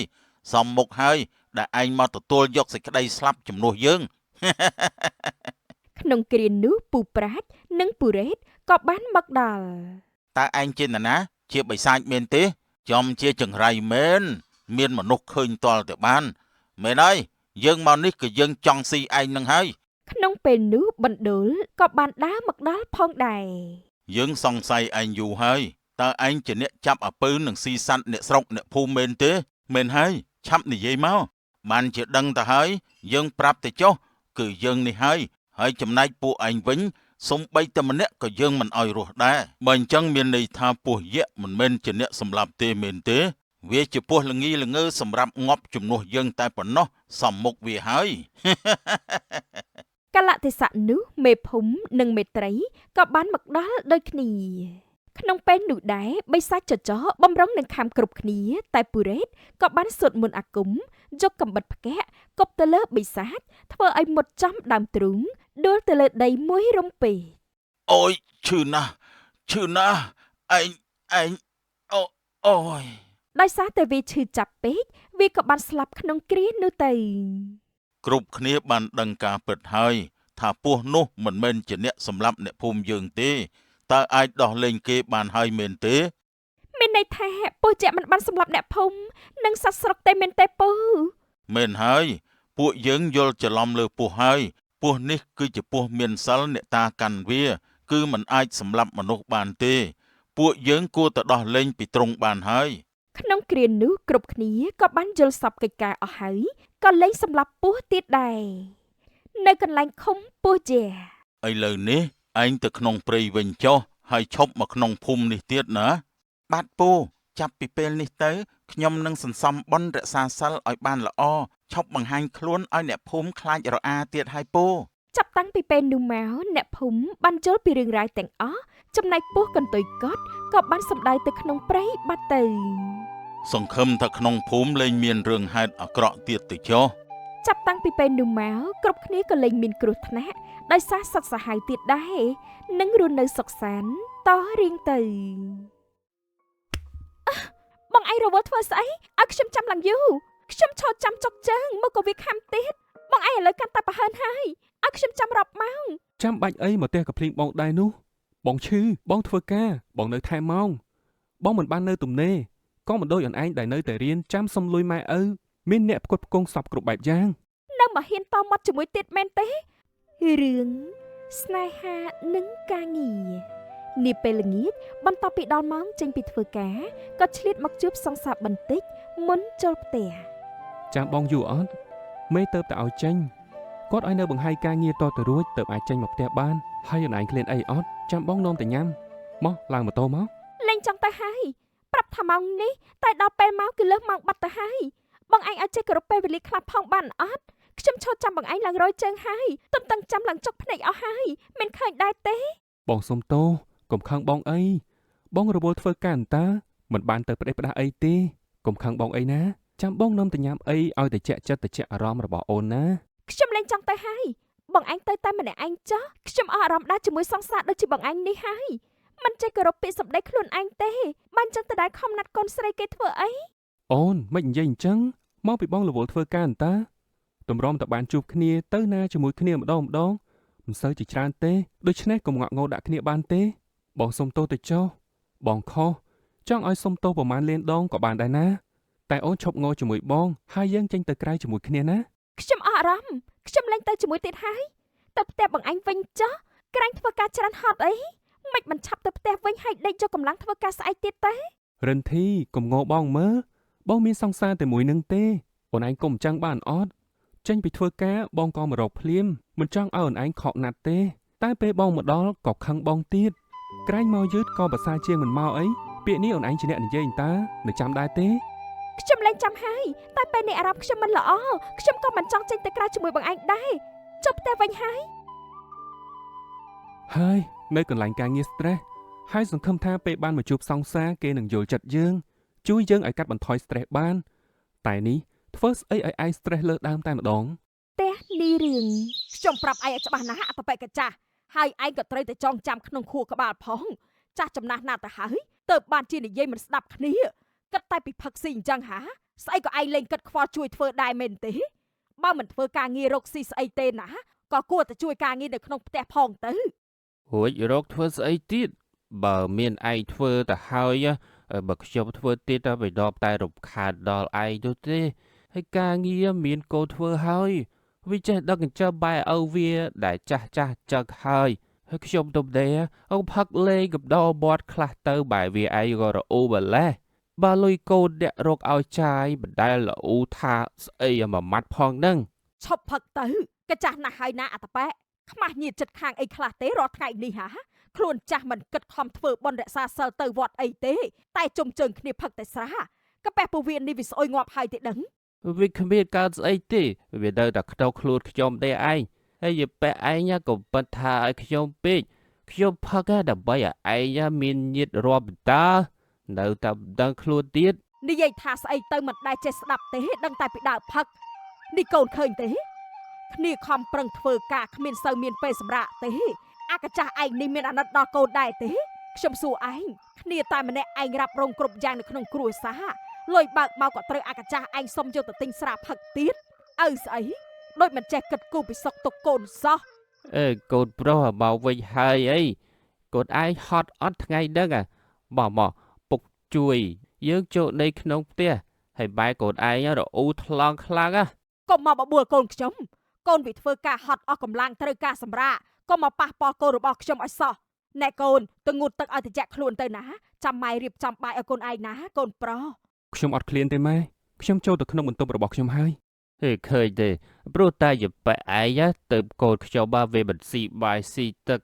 សំមុខហើយដែលឯងមកទទួលយកសេចក្តីស្លាប់ជំនួសយើង ក្នុងគ្រានោះពូប្រាជ្ញនិងពូរ៉េតក៏បានមកដល់ តើឯងជានរណាជាបិសាចមែនទេចំជាចង្រៃមែនមានមនុស្សឃើញតល់តែបានមែនហើយយើងមកនេះគឺយើងចង់ស៊ីឯងនឹងហើយ ក្នុងពេលនោះបណ្ដូលក៏បានដើរមកដល់ផងដែរ យើងសង្ស័យឯងយូរហើយតើឯងជាអ្នកចាប់អាពៅនឹងស៊ីសัตว์អ្នកស្រុកអ្នកភូមិមែនទេមែនហើយឆាប់និយាយមកបានជាដឹងទៅហើយយើងប្រាប់ទៅចុះគឺយើងនេះហើយចំណែកពួកឯងវិញសំបីតែម្នាក់ក៏យើងមិនអោយរស់ដែរបើអញ្ចឹងមានន័យថាពស់យក្សមិនមែនជាអ្នកសម្លាប់ទេមែនទេវាជាពស់ល្ងីល្ងើសម្រាប់ងាប់ជំនួសយើងតែប៉ុណ្ណោះសំមុខវាហើយ កាលៈទេសៈនោះមេភូមិនិងមេត្រីក៏បានមកដល់ដូចគ្នាក្នុងពេលនោះដែរបិសាចចចកបំរុងនឹងខាំគ្រប់គ្នាតែពូរ៉េតក៏បានសូត្រមន្តអាគមយកកំបិតផ្គាក់គប់ទៅលើបិសាចធ្វើឲ្យមុតចំដើមទ្រូងដួលទៅលើដីមួយរំពេច អូយឈឺណាស់ឯងអូយ ដោយសារតែវាឈឺចាប់ពេកវាក៏បានស្លាប់ក្នុងគ្រានោះទៅ គ្រប់គ្នាបានដឹងការពិតហើយថាពស់នោះមិនមែនជាអ្នកសម្លាប់អ្នកភូមិយើងទេតើអាចដោះលែងគេបានហើយមែនទេ មានន័យថាពស់ជាក់មិនបានសម្លាប់អ្នកភូមិនិងសត្វស្រុកទេមែនទេពូ មែនហើយពួកយើងយល់ច្រឡំលើពស់ហើយពស់នេះគឺជាពស់មានសិលអ្នកតាកាន់វាគឺមិនអាចសម្លាប់មនុស្សបានទេពួកយើងគួរតែដោះលែងពីទ្រង់បានហើយ ក្នុងគ្រានោះគ្រប់គ្នាក៏បានយល់សពកិច្ចការអស់ហើយក៏លែងសម្លាប់ពស់ទៀតដែរនៅកន្លែងឃុំពស់ជា ឥឡូវនេះឯងទៅក្នុងព្រៃវិញចុះហើយឈប់មកក្នុងភូមិនេះទៀតណាបាទពូចាប់ពីពេលនេះទៅខ្ញុំនឹងសន្សំបុណ្យរក្សាសិលឲ្យបានល្អឈប់បង្ហាញខ្លួនឲ្យអ្នកភូមិខ្លាចរអាទៀតហើយពូ ចាប់តាំងពីពេលនោះមកអ្នកភូមិបានយល់ពីរឿងរ៉ាវទាំងអស់ចំណែកពស់កន្ទុយកត់ក៏បានសម្ដែងទៅក្នុងព្រៃបាត់ទៅ សង្ឃឹមថាក្នុងភូមិលែងមានរឿងហេតុអាក្រក់ទៀតទៅចុះ ចាប់តាំងពីពេលនោះមកគ្រប់គ្នាក៏លែងមានគ្រោះថ្នាក់ដោយសារសត្វសាហាវទៀតដែរនិងរស់នៅសុខសាន្តតរៀងទៅបងឯងរវល់ធ្វើស្អីឲ្យខ្ញុំចាំឡើងយូរខ្ញុំឈរចាំចុកជើងមកក៏វាខំទៀតបងឯងឥឡូវកាន់តែប្រហើនហើយឲ្យខ្ញុំចាំរាប់ម៉ោង ចាំបាច់អីមកផ្ទះកាភ្លៀងបងដែរនោះបងឈឺបងធ្វើការបងនៅថែម៉ោងបងមិនបាននៅទំនេរក៏មិនដូចអនឯងដែលនៅតែរៀនចាំសុំលុយម៉ែឪមានអ្នកផ្គត់ផ្គង់សពគ្រប់បែបយ៉ាង នៅ នៅមកហ៊ានតមាត់ជាមួយទៀតមែនទេរឿងស្នេហានិងការងារនាពេលល្ងាចបន្ទាប់ពីដល់ម៉ោងចេញពីធ្វើការក៏ឆ្លៀតមកជួបសង្សារបន្តិចមុនចូលផ្ទះ ចាំបងយូរអត់មេទៅតែឲ្យចេញគាត់ឲ្យនៅបង្ហាយការងារតទៅរួចទៅអាចចេញមកផ្ទះបានហើយអូនឯងឃ្លានអីអត់ចាំបងនាំតែញ៉ាំមកឡើងម៉ូតូមក លេងចង់ទៅហើយប្រាប់ថាម៉ោងនេះតែដល់ពេលមកគឺលើសម៉ោងបាត់ទៅហើយបងឯងឲ្យចេះគោរពពេលវេលាខ្លះផងបានអត់ខ្ញុំឈរចាំបងឯងឡើងរយជើងហើយទន្ទឹងចាំឡើងចុកភ្នែកអស់ហើយមិនឃើញដែរទេ បងសុំទោសកុំខឹងបងអីបងរវល់ធ្វើការអន្តាមិនបានទៅផ្ដេសផ្ដាស់អីទេកុំខឹងបងអីណាចាំបងនាំតែញ៉ាំអីឲ្យតែជាក់ចិត្តតែជាអារម្មណ៍របស់អូនណា ខ្ញុំលេងចង់ទៅហើយបងឯងទៅតែម្នាក់ឯងចុះខ្ញុំអស់អារម្មណ៍ដែរជាមួយសង្សារដូចជាបងឯងនេះហើយមិនចេះគោរពពាក្យសម្ដីខ្លួនឯងទេបានចឹងទៅដែរខំណាត់កូនស្រីគេធ្វើអី អូនមិននិយាយអញ្ចឹងមកពីបងរវល់ធ្វើការអន្តាតម្រាំតែបានជួបគ្នាទៅណាជាមួយគ្នាម្ដងមិនសូវជាច្រើនទេដូច្នេះកុំងក់ងោដាក់គ្នាបានទេបងសុំទោសទៅចុះបងខុសចង់ឲ្យសុំទោសប្រមាណលានដងក៏បានដែរណាតែអូនឈប់ងោជាមួយបងហើយយើងចេញទៅក្រៅជាមួយគ្នាណា ខ្ញុំអស់អារម្មណ៍ខ្ញុំលេងទៅជាមួយទៀតហើយទៅផ្ទះបងឯងវិញចុះក្រែងធ្វើការច្រើនហត់អីមិនមិនឆាប់ទៅផ្ទះវិញហើយដេកយកកម្លាំងធ្វើការស្អែកទៀតទេ រិនធីកុំងោបងមើលបងមានសង្សារតែមួយនឹងទេអូនឯងកុំអញ្ចឹងបានអត់ចេញពីធ្វើការបងក៏មករកភ្លាមមិនចង់ឲ្យអូនឯងខកណាត់ទេតែពេលបងមកដល់ក៏ខឹងបងទៀតក្រែងមកយឺតក៏ប្រសើរជាងមិនមកអីពាក្យនេះអូនឯងជាអ្នកនិយាយតានៅចាំដែរទេ ខ្ញុំលេងចាំហើយតែពេលនេះអារម្មណ៍ខ្ញុំមិនល្អខ្ញុំក៏មិនចង់ចេញទៅក្រៅជាមួយបងឯងដែរចុះផ្ទះវិញហើយ ហើយនៅកន្លែងការងារ stress ហើយសង្ឃឹមថាពេលបានមកជួបសង្សារគេនឹងយល់ចិត្តយើងជួយយើងឲ្យកាត់បន្ថយ stress បានតែនេះធ្វើស្អីឲ្យឯង stress លើដើមតែម្ដង ផ្ទះនេះរឿងខ្ញុំប្រាប់ឯងឲ្យច្បាស់ណាស់អតបិកចាស់ហើយឯងក៏ត្រូវតែចងចាំក្នុងខួរក្បាលផងចាស់ចំណាស់ណាស់ទៅហើយទៅបានជានិយាយមិនស្ដាប់គ្នាគិតតែពីផឹកស៊ីអញ្ចឹងហាស្អីក៏ឯងលេងគិតខ្វល់ជួយធ្វើដែរមែនទេបើមិនធ្វើការងាររកស៊ីស្អីទេណាក៏គួរតែជួយការងារនៅក្នុងផ្ទះផងទៅ រួចរកធ្វើស្អីទៀតបើមានឯងធ្វើទៅហើយបើខ្ញុំធ្វើទៀតទៅបិដបតែរំខានដល់ឯងទៅទេហើយការងារមានកូនធ្វើហើយវាចេះដឹកកញ្ចើបែឪវាដែលចាស់ចឹកហើយខ្ញុំទុំដែរអូផឹកលេងកំដរបាត់ខ្លះទៅបែវាឯងក៏រអ៊ូបលេះបើលុយកូនអ្នករកឲ្យចាយមិនដែលរអ៊ូថាស្អីមួយម៉ាត់ផងហ្នឹង ឈប់ផឹកទៅកចាស់ណាស់ហើយណាអតបៈខ្មាស់ញៀតចិត្តខាងអីខ្លះទេរាល់ថ្ងៃនេះហាខ្លួនចាស់មិនគិតខំធ្វើបន់រក្សាសិលទៅវត្តអីទេតែជុំជើងគ្នាផឹកតែស្រាកប៉ែពវៀននេះវាស្អុយងាប់ហើយទេដឹង វាគ្មានកើតស្អីទេវានៅតែខ្ទោខ្លួនខ្ញុំទេឯងហើយយាប៉ែឯងក៏ប៉ិតថាឲ្យខ្ញុំពេកខ្ញុំផឹកដើម្បីឲ្យឯងមានញាតរាប់តើនៅតែដឹងខ្លួនទៀត និយាយថាស្អីទៅមិនដែលចេះស្ដាប់ទេដឹងតែពីដើមផឹកនេះកូនឃើញទេគ្នាខំប្រឹងធ្វើការគ្មានសូវមានពេលសម្រាកទេអាកចាស់ឯងនេះមានអាណិតដល់កូនដែរទេខ្ញុំសួរឯងគ្នាតែម្នាក់ឯងរ៉ាប់រងគ្រប់យ៉ាងនៅក្នុងគ្រួសារលុយបើកមកក៏ត្រូវអាកចាស់ឯងសុំយកទៅទិញស្រាផឹកទៀតឪស្អីដូចមិនចេះគិតគូរពីសុខទុក្ខកូនសោះ កូនប្រុសមកវិញហើយអីកូនឯងហត់អត់ថ្ងៃហ្នឹងមកពុកជួយយើងចូលនៅក្នុងផ្ទះហើយបែរកូនឯងរអ៊ូថ្លង់ខ្លាំង កុំមកបបួលកូនខ្ញុំកូនវាធ្វើការហត់អស់កម្លាំងត្រូវការសម្រាកកុំមកប៉ះពាល់កូនរបស់ខ្ញុំឲ្យសោះណែកូនទៅងូតទឹកឲ្យត្រជាក់ខ្លួនទៅណាចាំម៉ែរៀបចំបាយឲ្យកូនឯងណាកូនប្រុស ខ្ញុំអត់ឃ្លានទេម៉ែខ្ញុំចូលទៅក្នុងបន្ទប់របស់ខ្ញុំហើយ ហេឃើញទេព្រោះតែយប៉ែឯងទៅកូនខ្ញុំបើវាមិនស៊ីបាយស៊ីទឹក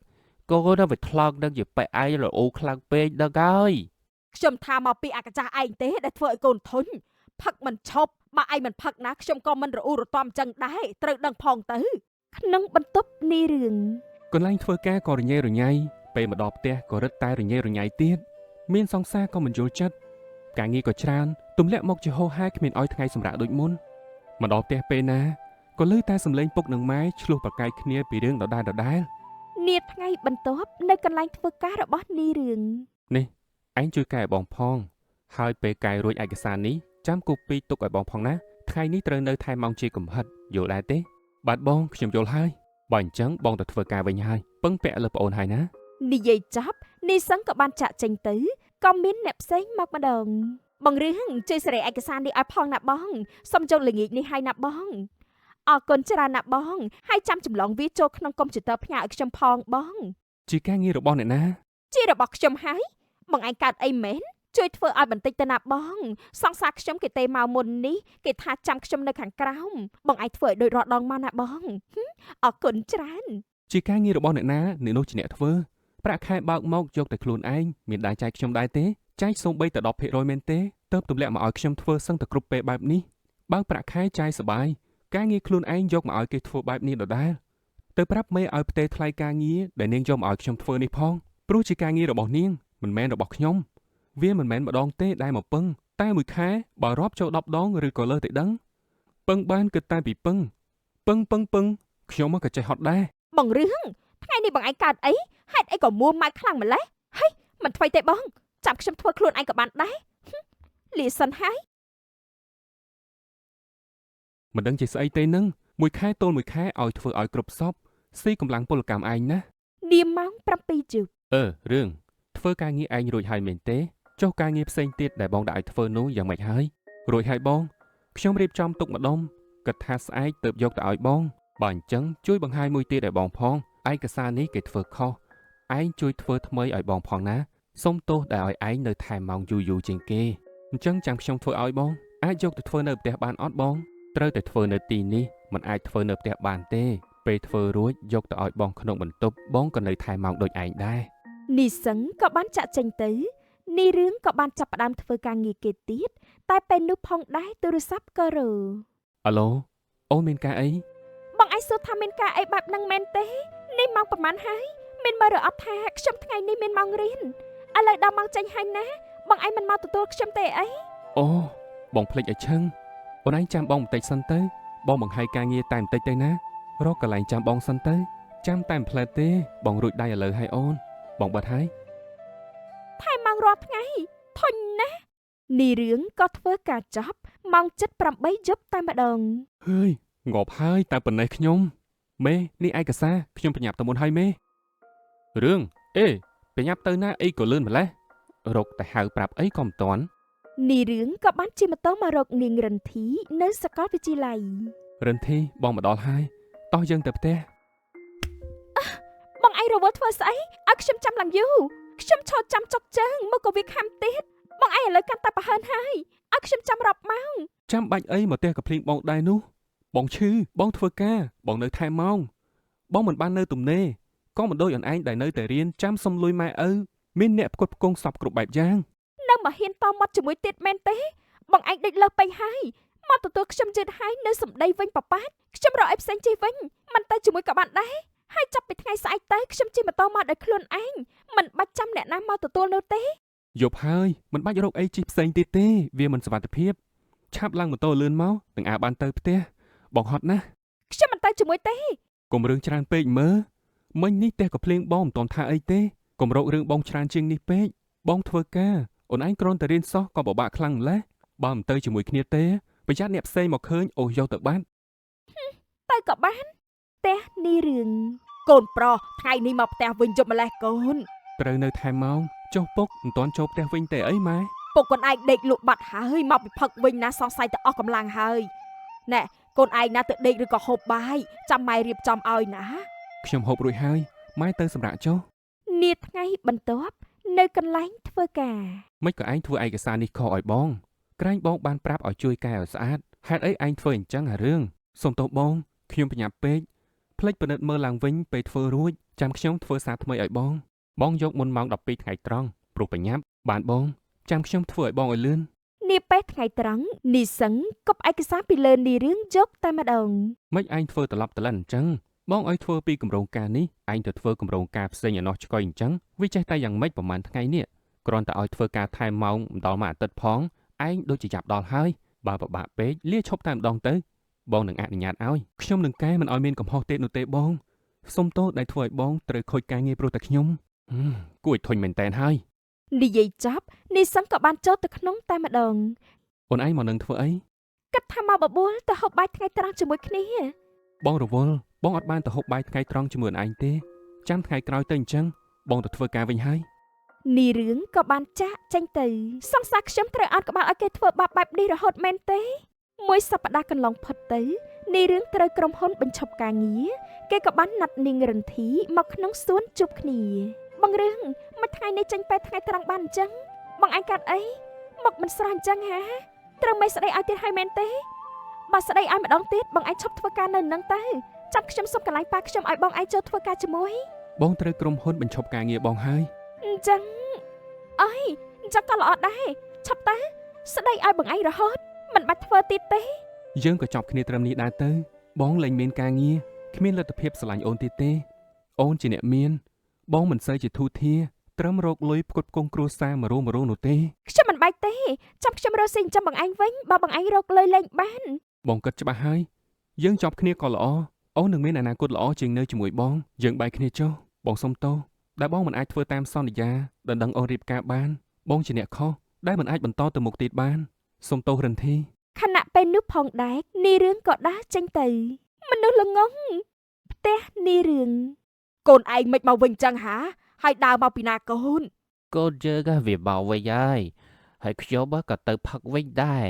កូនទៅវាថ្លង់នឹងយប៉ែឯងរអ៊ូខ្លាំងពេកដល់ហើយ ខ្ញុំថាមកពីអាកចាស់ឯងទេដែលធ្វើឲ្យកូនធុញផឹកមិនឈប់បើឯងមិនផឹកណាខ្ញុំក៏មិនរអ៊ូរទាំចឹងដែរត្រូវដឹងផងទៅក្នុងបន្ទប់នេះរឿង កន្លែងធ្វើការក៏រញ៉េរញ៉ៃពេលមកដល់ផ្ទះក៏រឹតតែរញ៉េរញ៉ៃទៀតមានសង្សារក៏មិនយល់ចិត្តការងារក៏ច្រើនទម្លាក់មកជាហោហាគ្មានឲ្យថ្ងៃសម្រាប់ដូចមុនមកដល់ផ្ទះពេលណាក៏ឮតែសំឡេងពុកនិងម៉ែឆ្លោះប្រកែកគ្នាពីរឿងដដែលនាថ្ងៃបន្ទាប់នៅកន្លែងធ្វើការរបស់នេះរឿង នេះឯងជួយកែបងផងហើយពេលកែរួចឯកសារនេះចាំគូពីទុកឲ្យបងផងណាថ្ងៃនេះត្រូវនៅថែម៉ោងជាកំហិតយល់ដែរទេបាទបងខ្ញុំយល់ហើយបើអញ្ចឹងបងទៅធ្វើការវិញហើយពឹងពាក់លើប្អូនហើយណា និយាយចប់នេះសឹងក៏បានចាក់ចេញទៅក៏មានអ្នកផ្សេងមកម្ដងបងរឿងជួយសេរីឯកសារនេះឲ្យផងណាបងសុំចូលល្ងាចនេះហើយណាបង អរគុណច្រើនណាស់បងហើយចាំចម្លងវាចូលក្នុងកុំព្យូទ័រផ្ញើឲ្យខ្ញុំផងបង ជាការងាររបស់អ្នកណា ជារបស់ខ្ញុំហើយបងឯងកើតអីមែនជួយធ្វើឲ្យបន្តិចទៅណាបងសង្សារខ្ញុំគេទេមកមុននេះគេថាចាំខ្ញុំនៅខាងក្រោមបងឯងធ្វើឲ្យដូចរាល់ដងមកណាបងអរគុណច្រើន ជាការងាររបស់អ្នកណាអ្នកនោះជាអ្នកធ្វើប្រាក់ខែបើកមកយកតែខ្លួនឯងមានដែរចែកខ្ញុំដែរទេចែកសូម្បីតែ 10% មែនទេទៅទម្លាក់មកឲ្យខ្ញុំធ្វើសឹងតែគ្រប់ពេលបែបនេះបើប្រាក់ខែចាយសបាយការងារខ្លួនឯងយកមកឲ្យគេធ្វើបែបនេះដដែលទៅប្រាប់មេឲ្យផ្ទេរថ្លៃការងារដែលនាងយកមកឲ្យខ្ញុំធ្វើនេះផងព្រោះជាការងាររបស់នាងមិនមែនរបស់ខ្ញុំវាមិនមែនម្ដងទេដែលមកពឹងតែមួយខែបើរាប់ចូល10ដងឬក៏លើសតែដឹងពឹងបានគិតតែពីពឹងខ្ញុំមកក៏ចេះហត់ដែរ បងរឿងថ្ងៃនេះបងឯងកើតអីហេតុអីក៏មួម៉ៅខ្លាំងម្ល៉េះហេមិនថ្មីទេបងចាំខ្ញុំធ្វើខ្លួនឯងក៏បានដែរលាសិនហើយ មិនដឹងជាស្អីទេនឹងមួយខែទល់មួយខែឲ្យធ្វើឲ្យគ្រប់សពស៊ីកម្លាំងពលកម្មឯងណា នាមម៉ោង7យប់ រឿងធ្វើការងារឯងរួចហើយមែនទេចុះការងារផ្សេងទៀតដែលបងដាក់ឲ្យធ្វើនោះយ៉ាងម៉េចហើយរួចហើយបងខ្ញុំរៀបចំទុកម្ដុំគិតថាស្អែកទៅយកទៅឲ្យបងបើអញ្ចឹងជួយបង្ហាញមួយទៀតឲ្យបងផងឯកសារនេះគេធ្វើខុសឯងជួយធ្វើថ្មីឲ្យបងផងណាសុំទោសដែលឲ្យឯងនៅថែមម៉ោងយូរជាងគេអញ្ចឹងចាំខ្ញុំធ្វើឲ្យបងអាចយកទៅធ្វើនៅផ្ទះបានអត់បងត្រូវតែធ្វើនៅទីនេះមិនអាចធ្វើនៅផ្ទះបានទេពេលធ្វើរួចយកទៅឲ្យបងក្នុងបន្ទប់បងក៏នៅថែមម៉ោងដូចឯងដែរ នីសឹងក៏បានចាក់ចេញទៅនីរឿងក៏បានចាប់ផ្ដើមធ្វើការងារគេទៀតតែពេលនោះផងដែរទូរស័ព្ទក៏រ អាឡូអូនមានការអី បងឯងសួរថាមានការអីបែបហ្នឹងមែនទេនេះម៉ោងប្រហែលហើយមានមើលរអត់ថាខ្ញុំថ្ងៃនេះមានម៉ោងរៀនឥឡូវដល់ម៉ោងចេញហើយណាបងឯងមិនមកទទួលខ្ញុំទេអី អូបងភ្លេចឲ្យឈឹងអូនឯងចាំបងបន្តិចសិនទៅបងបង្ហាយការងារតែបន្តិចទៅណារកកន្លែងចាំបងសិនទៅចាំតែមិនផ្លែតទេបងរួចដៃឥឡូវហើយអូនបងបាត់ហើយ ថែមម៉ោងរាល់ថ្ងៃធុញណាស់នីរឿងក៏ធ្វើការចប់ម៉ោង 7:08 យប់តែម្ដង ហើយងាប់ហើយតែប៉ុណ្ណេះខ្ញុំមេនេះឯកសារខ្ញុំប្រញាប់ទៅមុនហើយមេរឿងអេប្រញាប់ទៅណាអីក៏លឿនម្លេះរកតែហៅប្រាប់អីក៏មិនតាន់ នីរឿងក៏បានជិះម៉ូតូមករកនាងរិនធីនៅសាកលវិទ្យាល័យ រិនធីបងមកដល់ហើយតោះយើងទៅផ្ទះ បងឯងរវល់ធ្វើស្អីឲ្យខ្ញុំចាំឡើងយូរខ្ញុំឈរចាំចុកជើងមកក៏វាខំទៀតបងឯងឥឡូវកាន់តែប្រហែលហើយឲ្យខ្ញុំចាំរាប់ម៉ោង ចាំបាច់អីមកផ្ទះកាភ្លៀងបងដែរនោះបងឈឺបងធ្វើការបងនៅថែម៉ោងបងមិនបាននៅទំនេរក៏មិនដូចអូនឯងដែលនៅតែរៀនចាំសុំលុយម៉ែឪមានអ្នកផ្គត់ផ្គង់សពគ្រប់បែបយ៉ាង នៅមកហ៊ានតមាត់ជាមួយទៀតមែនទេបងឯងដេកលើពេញហើយមកទទួលខ្ញុំជិតហើយនៅសំដីវិញប៉ប៉ាតខ្ញុំរកអីផ្សេងជិះវិញមិនទៅជាមួយក៏បានដែរហើយចាប់ពីថ្ងៃស្អែកទៅខ្ញុំជិះម៉ូតូមកដោយខ្លួនឯងមិនបាច់ចាំអ្នកណាមកទទួលនោះទេ យប់ហើយមិនបាច់រកអីជិះផ្សេងទៀតទេវាមិនសុវត្ថិភាពឆាប់ឡើងម៉ូតូលឿនមកនឹងអាចបានទៅផ្ទះបងហត់ណាស់ ខ្ញុំមិនទៅជាមួយទេ កុំរឿងច្រើនពេកមើលមិញនេះផ្ទះកាភ្លៀងបងមិនតន់ថាអីទេកុំរករឿងបងច្រើនជាងនេះពេកបងធ្វើការអូនឯងគ្រាន់តែរៀនសោះក៏ពិបាកខ្លាំងម្ល៉េះបើមិនទៅជាមួយគ្នាទេប្រយ័ត្នអ្នកផ្សេងមកឃើញអូសយកទៅបាត់ ទៅក៏បានផ្ទះនេះរឿងកូនប្រុសថ្ងៃនេះមកផ្ទះវិញយប់ម្លេះកូន ត្រូវនៅថែម៉ោងចុះពុកមិនតន់ចូលផ្ទះវិញទេអីម៉ែ ពុកកូនឯងដេកលក់បាត់ហើយមកពីផឹកវិញណាសង្ស័យទៅអស់កម្លាំងហើយណែកូនឯងណាទៅដេកឬក៏ហូបបាយចាំម៉ែរៀបចំឲ្យណា ខ្ញុំហូបរួចហើយម៉ែទៅសម្រាប់ចុះ នាថ្ងៃបន្ទាប់នៅកន្លែងធ្វើការ មិនក៏ឯងធ្វើឯកសារនេះខុសឲ្យបងក្រែងបងបានប្រាប់ឲ្យជួយកែឲ្យស្អាតហេតុអីឯងធ្វើអញ្ចឹងអារឿងសុំទោសបងខ្ញុំប្រញាប់ពេកភ្លេចពិនិត្យមើលឡើងវិញពេលធ្វើរួចចាំខ្ញុំធ្វើសារថ្មីឲ្យបងយកមុនម៉ោង12ថ្ងៃត្រង់ព្រោះប្រញាប់បានបងចាំខ្ញុំធ្វើឲ្យបងឲ្យលឿន នាពេលថ្ងៃត្រង់នីសឹងគប់ឯកសារពីលើនីរឿងយកតែម្ដង មិនឯងធ្វើត្រឡប់ត្រឡិនអញ្ចឹងបងឲ្យធ្វើពីគម្រោងការនេះឯងទៅធ្វើគម្រោងការផ្សេងឲ្យនោះឆ្កុយអញ្ចឹងវាចេះតែយ៉ាងម៉េចប្រហែលថ្ងៃនេះគ្រាន់តែឲ្យធ្វើការថែមម៉ោងមិនដល់មួយអាទិត្យផងឯងដូចជាចាប់ដល់ហើយបើពិបាកពេកលាឈប់តែម្ដងទៅបងនឹងអនុញ្ញាតឲ្យខ្ញុំនឹងកែមិនឲ្យមានកំហុសទៀតនោះទេបងសុំទោសដែលធ្វើឲ្យបងត្រូវខូចការងារព្រោះតែខ្ញុំគួរឲ្យធុញមែនតើហើយ និយាយចប់នីសឹងក៏បានចូលទៅក្នុងតែម្ដង អូនឯងមកនឹងធ្វើអី គិតថាមកបបួលទៅហូបបាយថ្ងៃត្រង់ជាមួយគ្នា បងរវល់បងអត់បានទៅហូបបាយថ្ងៃត្រង់ជាមួយអូនឯងទេចាំថ្ងៃក្រោយទៅអញ្ចឹងបងទៅធ្វើការវិញហើយ នីរឿងក៏បានចាក់ចេញទៅសង្សារខ្ញុំត្រូវអត់ក្បាលឲ្យគេធ្វើបាបបែបនេះរហូតមែនទេមួយសប្តាហ៍កន្លងផុតទៅ នេះរឿងត្រូវក្រុមហ៊ុនបញ្ឈប់ការងារគេក៏បានណាត់នាងរិន្ធីមកក្នុងសួនជួបគ្នាបងរឿងមួយថ្ងៃនេះចេញពេលថ្ងៃត្រង់បានអញ្ចឹងបងឯងកាត់អីមកមិនស្រស់អញ្ចឹងហាត្រូវមិនស្ដីឲ្យទៀតហើយមែនទេបើស្ដីឲ្យម្ដងទៀតបងឯងឈប់ធ្វើការនៅនឹងទៅចាំខ្ញុំសុំកន្លែងប៉ាខ្ញុំឲ្យបងឯងចូលធ្វើការជាមួយ បងត្រូវក្រុមហ៊ុនបញ្ឈប់ការងារបងហើយ អញ្ចឹងអើយអញ្ចឹងក៏ល្អដែរឈប់ទៅស្ដីឲ្យបងឯងរហូតមិនបាច់ធ្វើទៀតទេ យើងក៏ចប់គ្នាត្រឹមនេះដែរទៅបងលែងមានការងារគ្មានលទ្ធភាពស្រឡាញ់អូនទៀតទេអូនជាអ្នកមានបងមិនសូវជាធូរធារត្រឹមរកលុយផ្គត់ផ្គង់គ្រួសារមករងនោះទេ ខ្ញុំមិនបាច់ទេចាំខ្ញុំរកស៊ីចាំបងឯងវិញបើបងឯងរកលុយលេងបាន បងគិតច្បាស់ហើយយើងចប់គ្នាក៏ល្អអូននឹងមានអនាគតល្អជាងនៅជាមួយបងយើងបែកគ្នាចុះបងសុំទោសដែលបងមិនអាចធ្វើតាមសន្យាដែលដឹងអូនរៀបការបានបងជាអ្នកខុសដែលមិនអាចបន្តទៅមុខទៀតបានសុំទោសរិន្ធី ខណៈពេលនោះផងដែរនីរឿងក៏ដើរចេញទៅមនុស្សល្ងងផ្ទះនីរឿងកូនឯងមិនមកវិញចឹងហាហើយដើរមកពីណាកូនក ូនយើងវាបោវិញហើយខ្ញុំក៏ទៅផឹកវិញដែរ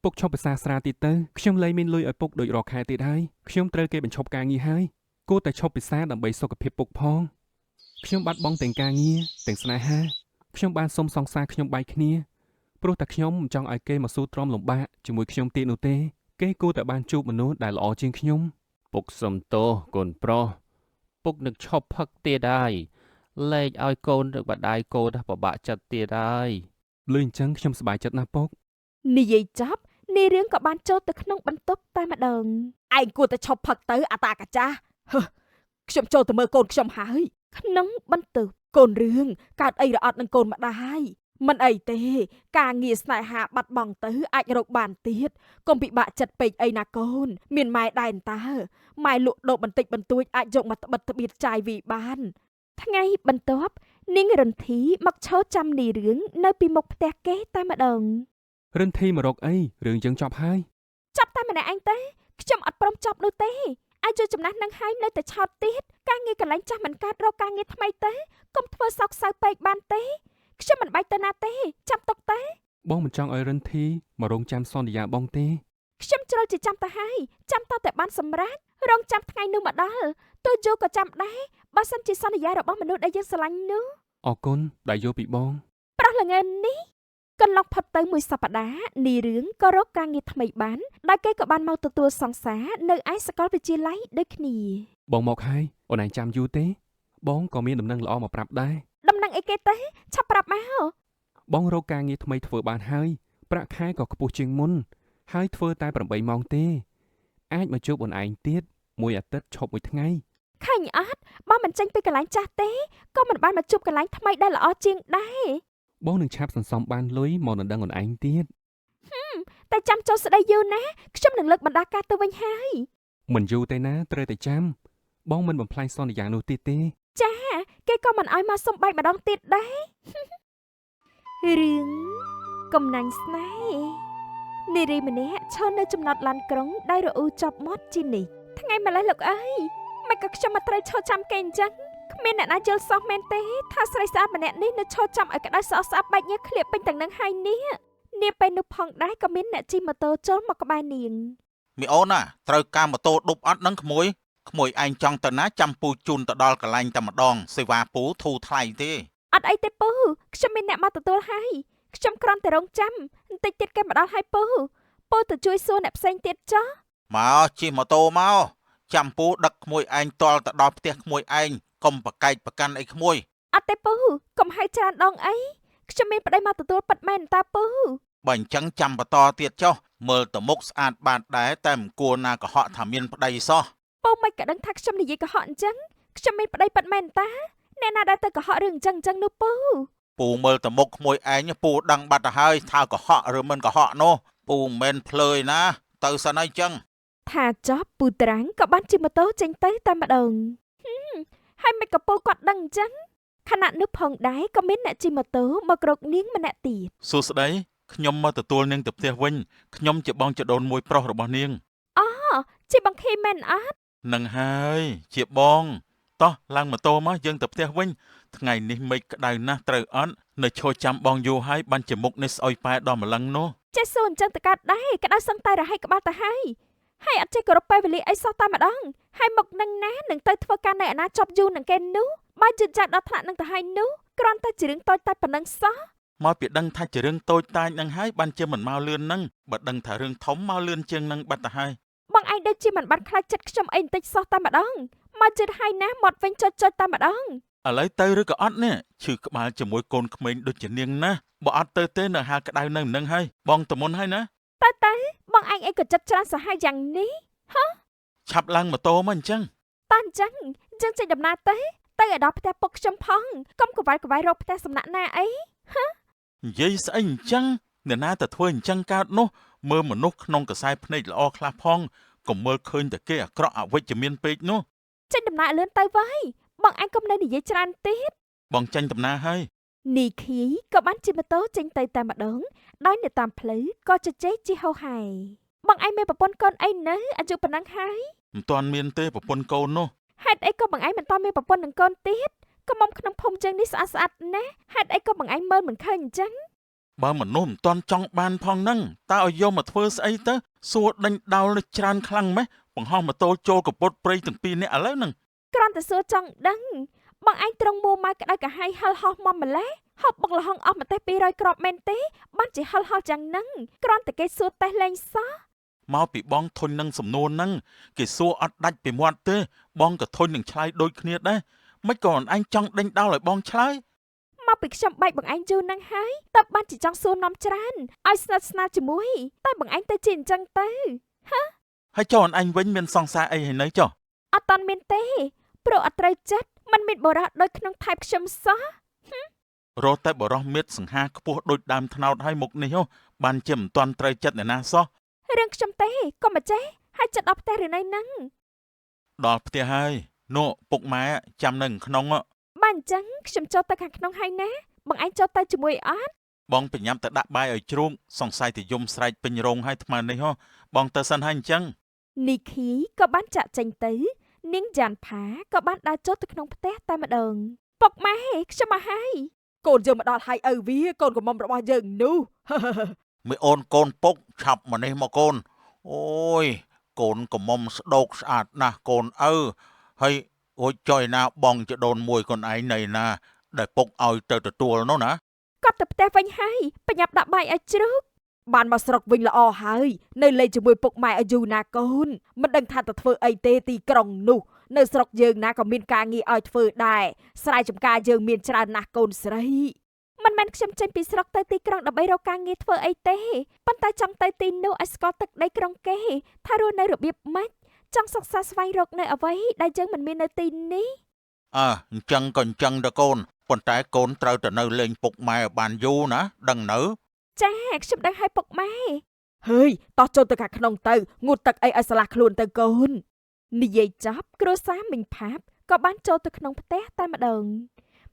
ពុកឈប់ភាសាស្រាទៀតទៅខ្ញុំលែងមានលុយឲ្យពុកដូចរាល់ខែទៀតហើយខ្ញុំត្រូវគេបញ្ឈប់ការងារហើយគួរតែឈប់ភាសាដើម្បីសុខភាពពុកផងខ្ញុំបាត់បង់ទាំងការងារទាំងស្នេហាខ្ញុំបានសុំសង្សារខ្ញុំបែកគ្នាព្រោះតែខ្ញុំមិនចង់ឲ្យគេមកស៊ូទ្រាំលំបាកជាមួយខ្ញុំទៀតនោះទេគេគួរតែបានជួបមនុស្សដែលល្អជាងខ្ញុំ ពុកសុំទោសកូនប្រុសពុកនឹងឈប់ផឹកទៀតហើយលែងឲ្យកូនឬម្ដាយកូនពិបាកចិត្តទៀតហើយ លុយអញ្ចឹងខ្ញុំសប្បាយចិត្តណាស់ពុក និយាយចប់នីរឿងក៏បានចូលទៅក្នុងបន្ទប់តែម្ដងឯងគួរតែឈប់ផឹកទៅអាតាកាចាខ្ញុំចូលទៅមើលកូនខ្ញុំហើយក្នុងបន្ទប់កូនរឿងកើតអីរអត់នឹងកូនម្ដាយមិនអីទេការងារស្នេហាបាត់បង់ទៅអាចរកបានទៀតកុំពិបាកចិត្តពេកអីណាកូនមានម៉ែដែរតើម៉ែលក់ដូរបន្តិចបន្តួចអាចយកមកត្បិតត្បៀតចាយវីបានថ្ងៃបន្ទាប់នាងរិន្ធីមកឈរចាំនីរឿងនៅពីមុខផ្ទះគេតែម្ដង រិន្ធីមករកអីរឿងយើងចប់ហើយ ចាប់តែម្នាក់ឯងទេខ្ញុំអត់ព្រមចាប់នោះទេអាចជួយចំណាស់នឹងហើយនៅតែឆោតទៀតការងារកន្លែងចាស់មិនកើតរកការងារថ្មីទេកុំធ្វើសោកសៅពេកបានទេខ្ញុំមិនបាច់ទៅណាទេចាំទុកទេ បងមិនចង់ឲ្យរិន្ធីមករងចាំសន្យាបងទេ ខ្ញុំជ្រុលជាចាំទៅហើយចាំតតែបានសម្រេចរងចាំថ្ងៃនោះមកដល់ទោះយូរក៏ចាំដែរបើសិនជាសន្យារបស់មនុស្សដែលយើងស្រឡាញ់នោះ អរគុណដែលយល់ពីបង ប្រុសល្ងននេះកន្លងផុតទៅមួយសប្តាហ៍នីរឿងក៏រកការងារថ្មីបានដែលគេក៏បានមកទទួលសង្សារនៅឯសាកលវិទ្យាល័យដូចគ្នា បងមកហើយអូនឯងចាំយូរទេបងក៏មានដំណឹងល្អមកប្រាប់ដែរ ដំណឹងអីគេទេឆាប់ប្រាប់មក បងរកការងារថ្មីធ្វើបានហើយប្រាក់ខែក៏ខ្ពស់ជាងមុនហើយធ្វើតែ8ម៉ោងទេអាចមកជួបអូនឯងទៀតមួយអាទិត្យឈប់មួយថ្ងៃ ឃើញអត់បើមិនចេញពីកន្លែងចាស់ទេក៏មិនបានមកជួបកន្លែងថ្មីដែលល្អជាងដែរ បងនឹងឆាប់សន្សំបានលុយមកនឹងដឹងអូនឯងទៀត តែចាំចូលស្ដីយូរណាខ្ញុំនឹងលើកបណ្ដាការទៅវិញហើយ មិនយូរទេណាត្រូវតែចាំបងមិនបំផ្លាញសន្យានោះទៀតទេ ចាគេក៏មិនឲ្យមកសុំបែកម្ដងទៀតដែរ រឿងកំណាញ់ស្នេហ៍នារីម្នាក់ឈរនៅចំណតឡានក្រុងដែលរអ៊ូចប់មាត់ជានិច្ចថ្ងៃម្លេះលោកអើយមិនក៏ខ្ញុំមកត្រូវឈរចាំគេអញ្ចឹងគ្មានអ្នកណាយល់សោះមែនទេថាស្រីស្អាតម្នាក់នេះនៅឈរចាំឲ្យក្តៅស្អុះស្អាប់បែកញើសឃ្លាបពេញទាំងនឹងហើយនេះនាពេលនោះផងដែរក៏មានអ្នកជិះម៉ូតូចូលមកក្បែរនាង មីអូនណាត្រូវការម៉ូតូឌុបអត់នឹងក្មួយឯងចង់ទៅណាចាំពូជូនទៅដល់កន្លែងតែម្ដងសេវាពូធូរថ្លៃទេ អត់អីទេពូខ្ញុំមានអ្នកមកទទួលហើយខ្ញុំគ្រាន់តែរងចាំបន្តិចទៀតគេមកដល់ហើយពូទៅជួយសួរអ្នកផ្សេងទៀតចុះ មកជិះម៉ូតូមកចាំពូដឹកក្មួយឯងតល់ទៅដល់ផ្ទះក្មួយឯងកុំប្រកែកប្រកាន់អីក្មួយ អត់ទេពូកុំឲ្យច្រើនដងអីខ្ញុំមានប្តីមកទទួលប៉ិតមែនតាពូ បើអញ្ចឹងចាំបន្តទៀតចុះមើលទៅមុខស្អាតបានដែរតែមិនគួរណាកុហកថាមានប្តីសោះ ពូមិនក៏ដឹងថាខ្ញុំនិយាយកុហកអញ្ចឹងខ្ញុំមានប្តីប៉ិតមែនតាអ្នកណាដែលទៅកុហករឿងអញ្ចឹងនោះពូ ពូមើលទៅមុខក្មួយឯងពូដឹងបាត់ទៅហើយថាកុហកឬមិនកុហកនោះពូមិនមែនភ្លើយណាទៅសិនអីចឹង ថាចប់ពូត្រាំងក៏បានជិះម៉ូតូចេញទៅតែម្ដងហើយមិនក៏ពូគាត់ដឹងអញ្ចឹងខណៈនោះផងដែរក៏មានអ្នកជិះម៉ូតូមករកនាងម្នាក់ទៀត សួស្តីខ្ញុំមកទទួលនាងទៅផ្ទះវិញខ្ញុំជាបងចដូនមួយប្រុសរបស់នាង ជាបងខេមែនអត់ នឹងហើយជាបងតោះឡើងម៉ូតូមកយើងទៅផ្ទះវិញថ្ងៃនេះមេឃក្តៅណាស់ត្រូវអត់នៅឈរចាំបងយូរហើយបានជាមុខនេះស្អុយប៉ែដល់ម្លឹងនោះ ចេះសួរអញ្ចឹងទៅកើតដែរក្តៅសឹងតែរហែកក្បាលទៅហើយ ហើយអត់ចេះគោរពពេលវេលាអីសោះតែម្ដងហើយមកនឹងណានឹងទៅធ្វើការនៅឯណាចប់យូរនឹងគេនោះបើជិតចាស់ដល់ថ្នាក់នឹងទៅហើយនោះគ្រាន់តែជារឿងតូចតាចប៉ុណ្ណឹងសោះ មកពីដឹងថាជារឿងតូចតាចនឹងហើយបានជាមិនមកលឿននឹងបើដឹងថារឿងធំមកលឿនជាងនឹងបាត់ទៅហើយ បងឯងដូចជាមិនបាត់ខ្លាចចិត្តខ្ញុំអីបន្តិចសោះតែម្ដងមកជិតហើយណាមកវិញចុចតែម្ដង ឥឡូវទៅឬក៏អត់នេះឈឺក្បាលជាមួយកូនក្មេងដូចជានាងណាបើអត់ទៅទេនៅហាលក្តៅនៅនឹងហើយបងតមុនហើយណា ទៅបងឯងអីក៏ចិត្តច្រើនសាហាវយ៉ាងនេះ ឆាប់ឡើងម៉ូតូមកអញ្ចឹង តើអញ្ចឹងយើងចេញដំណើរទៅឲ្យដល់ផ្ទះពុកខ្ញុំផងកុំកវ៉ាយរកផ្ទះសំណាក់ណាអី និយាយស្អីអញ្ចឹងអ្នកណាទៅធ្វើអញ្ចឹងកើតនោះមើលមនុស្សក្នុងខ្សែភ្នែកល្អខ្លះផងកុំមើលឃើញតែគេអាក្រក់អវិជ្ជមានពេកនោះ ចេញដំណើរលឿនទៅវ៉ៃបងឯងកុំនៅនិយាយច្រើនទៀត បងចាញ់ដំណើរហើយ នីខីក៏បានជិះម៉ូតូចេញទៅតែម្ដងដោយនៅតាមផ្លូវក៏ជជែកជាហោហាយបងឯងមានប្រពន្ធកូនអីនៅអាយុប៉ុណ្ណឹងហើយ មិនទាន់មានទេប្រពន្ធកូននោះ ហេតុអីក៏បងឯងមិនតមានប្រពន្ធនឹងកូនទៀតក៏មុំក្នុងភូមិយើងនេះស្អាតណាស់ហេតុអីក៏បងឯងមើលមិនឃើញអញ្ចឹង បើមនុស្សមិនទាន់ចង់បានផងហ្នឹងតើឲ្យយកមកធ្វើស្អីទៅសួរដេញដោលនេះច្រើនខ្លាំងម៉េះបង្ហោះម៉ូតូចូលកពុតព្រៃទាំងពីរនាក់ឥឡូវហ្នឹង គ្រាន់តែសួរចង់ដឹងបងឯងត្រង់មួម៉ៅក្តៅកាហាយហិលហោះមកម្លេះហូបបុកលហុងអស់ម្ទេស200គ្រាប់មែនទេបានជាហិលហោះយ៉ាងហ្នឹងគ្រាន់តែគេសួរតេះលេងសោះ មកពីបងធុញនឹងសំនួរហ្នឹងគេសួរអត់ដាច់ពីមាត់ទេបងក៏ធុញនឹងឆ្លើយដូចគ្នាដែរមិនក៏អញចង់ដេញដោលឲ្យបងឆ្លើយ មកពីខ្ញុំបែកបងឯងយូរហ្នឹងហើយតើបានជាចង់សួរនាំច្រើនឲ្យស្និទ្ធស្នាលជាមួយតែបងឯងទៅជាអញ្ចឹងទៅ ហើយចុះអញវិញមានសង្សារអីហើយនៅចុះ អត់តាន់មានទេព្រោះអត់ត្រូវចិត្តมันមានបរោះដូចក្នុងថៃខ្ញុំសោះ រត់តែបរោះមៀតសង្ហាខ្ពស់ដូចដើមថ្នោតឲ្យមុខនេះហ៎បានជាមិនទាន់ត្រូវចិត្តអ្នកណាសោះ រឿងខ្ញុំទេកុំមកចេះហើយចិត្តដល់ផ្ទះឬនៅហ្នឹង ដល់ផ្ទះហើយនោះពុកម៉ែចាំនៅក្នុង បើអញ្ចឹងខ្ញុំចូលទៅខាងក្នុងហើយណាបងឯងចូលទៅជាមួយអត់ បងបញ្ញាប់ទៅដាក់បាយឲ្យជ្រូកសង្ស័យតែយំស្រែកពេញរោងឲ្យថ្មនេះហ៎បងទៅសិនហើយអញ្ចឹង នីខីក៏បានចាក់ចេញទៅនាងយ៉ានផាក៏បានដើរចូលទៅក្នុងផ្ទះតែម្ដងពុកម៉ែខ្ញុំមកហើយកូនយើងមកដល់ហើយឪវាកូនកំមុំរបស់យើងនោះ មេអូនកូនពុកឆាប់មកនេះមកកូនអូយកូនកំមុំស្ដោកស្អាតណាស់កូនឪហើយអូយចុយណាបងចដូនមួយកូនឯងណៃណាដែលពុកឲ្យទៅទទួលនោះណា គាត់ទៅផ្ទះវិញហើយបញ្ញាប់ដាក់បាយឲ្យជ្រូកបានមកស្រុកវិញល្អហើយនៅលេងជាមួយពុកម៉ែឲ្យយូរណាកូនមិនដឹងថាទៅធ្វើអីទេទីក្រុងនោះនៅស្រុកយើងណាក៏មានការងារឲ្យធ្វើដែរស្រែចម្ការយើងមានច្រើនណាស់កូនស្រីមិនមែនខ្ញុំចេញពីស្រុកទៅទីក្រុងដើម្បីរកការងារធ្វើអីទេប៉ុន្តែចង់ទៅទីនោះឲ្យស្គាល់ទឹកដីក្រុងគេថារស់នៅរបៀបម៉េចចង់សិក្សាស្វែងរកនៅអ្វីដែលយើងមិនមាននៅទីនេះ អញ្ចឹងក៏អញ្ចឹងទៅកូនប៉ុន្តែកូនត្រូវទៅនៅលេងពុកម៉ែឲ្យបានយូរណាដឹងនៅ ចាខ្ញុំដឹងឲ្យពុកម៉ែហើយតោះចូលទៅខាងក្នុងទៅងូតទឹកអីឲ្យស្លាស់ខ្លួនទៅកូននិយាយចប់គ្រួសារមីងផាបក៏បានចូលទៅក្នុងផ្ទះតែម្ដង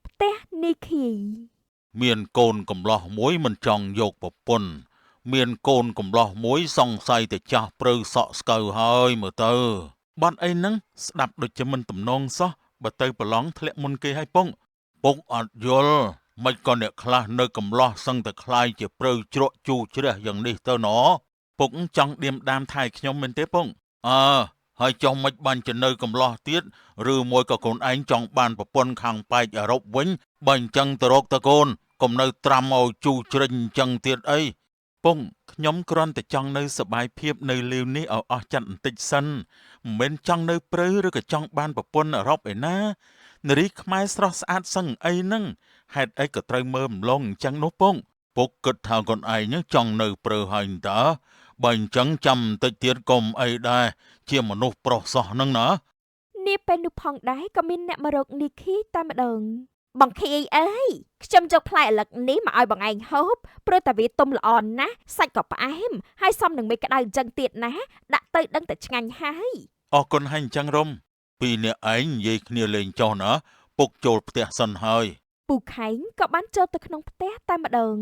ផ្ទះនីខី មានកូនកំឡោះមួយមិនចង់យកប្រពន្ធមានកូនកំឡោះមួយសង្ស័យតែចាស់ព្រៅសក់ស្កៅហើយមើលទៅបាត់អីហ្នឹងស្ដាប់ដូចជាមិនទំនងសោះបើទៅប្រឡងធ្លាក់មុនគេឲ្យពុកអត់យល់មិនក៏អ្នកខ្លះនៅកំឡោះសឹងតែខ្លាយជាព្រៅជ្រក់ជូរជ្រះយ៉ាងនេះទៅណពុកចង់ឌៀមដាមថែខ្ញុំមែនទេពុកហើយចង់មិនបានจะនៅកំឡោះទៀតឬមួយក៏កូនឯងចង់បានប្រពន្ធខាងប៉ែកអឺរ៉ុបវិញបើអញ្ចឹងទៅរកតកូនកុំនៅត្រាំឲ្យជូរជ្រិញអញ្ចឹងទៀតអីពុកខ្ញុំគ្រាន់តែចង់នៅសប្បាយភាពនៅលាវនេះឲ្យអស់ចិត្តបន្តិចសិនមិនមែនចង់នៅព្រៅឬក៏ចង់បានប្រពន្ធអឺរ៉ុបឯណានារីខ្មែរស្រស់ស្អាតសឹងអីហ្នឹងហេតុអីក៏ត្រូវមើលម្លងអញ្ចឹងនោះពុកគិតថាកូនឯងចង់នៅព្រៅហើយតើបើអញ្ចឹងចាំបន្តិចទៀតកុំអីដែរជាមនុស្សប្រុសសោះហ្នឹងណា នាពេលនោះផងដែរក៏មានអ្នកមករកនីខីតែម្ដងបងខីអើយខ្ញុំយកផ្លែអាលឹកនេះមកឲ្យបងឯងហូបព្រោះតែវាទុំល្អណាស់សាច់ក៏ផ្អែមហើយសមនឹងមេក្តៅអញ្ចឹងទៀតណាដាក់ទៅដឹងតែឆ្ងាញ់ហើយ អរគុណហើយអញ្ចឹងរំពីរអ្នកឯងនិយាយគ្នាលេងចុះណាពុកចូលផ្ទះសិនហើយ ពូខេងក៏បានចូលទៅក្នុងផ្ទះតែម្ដង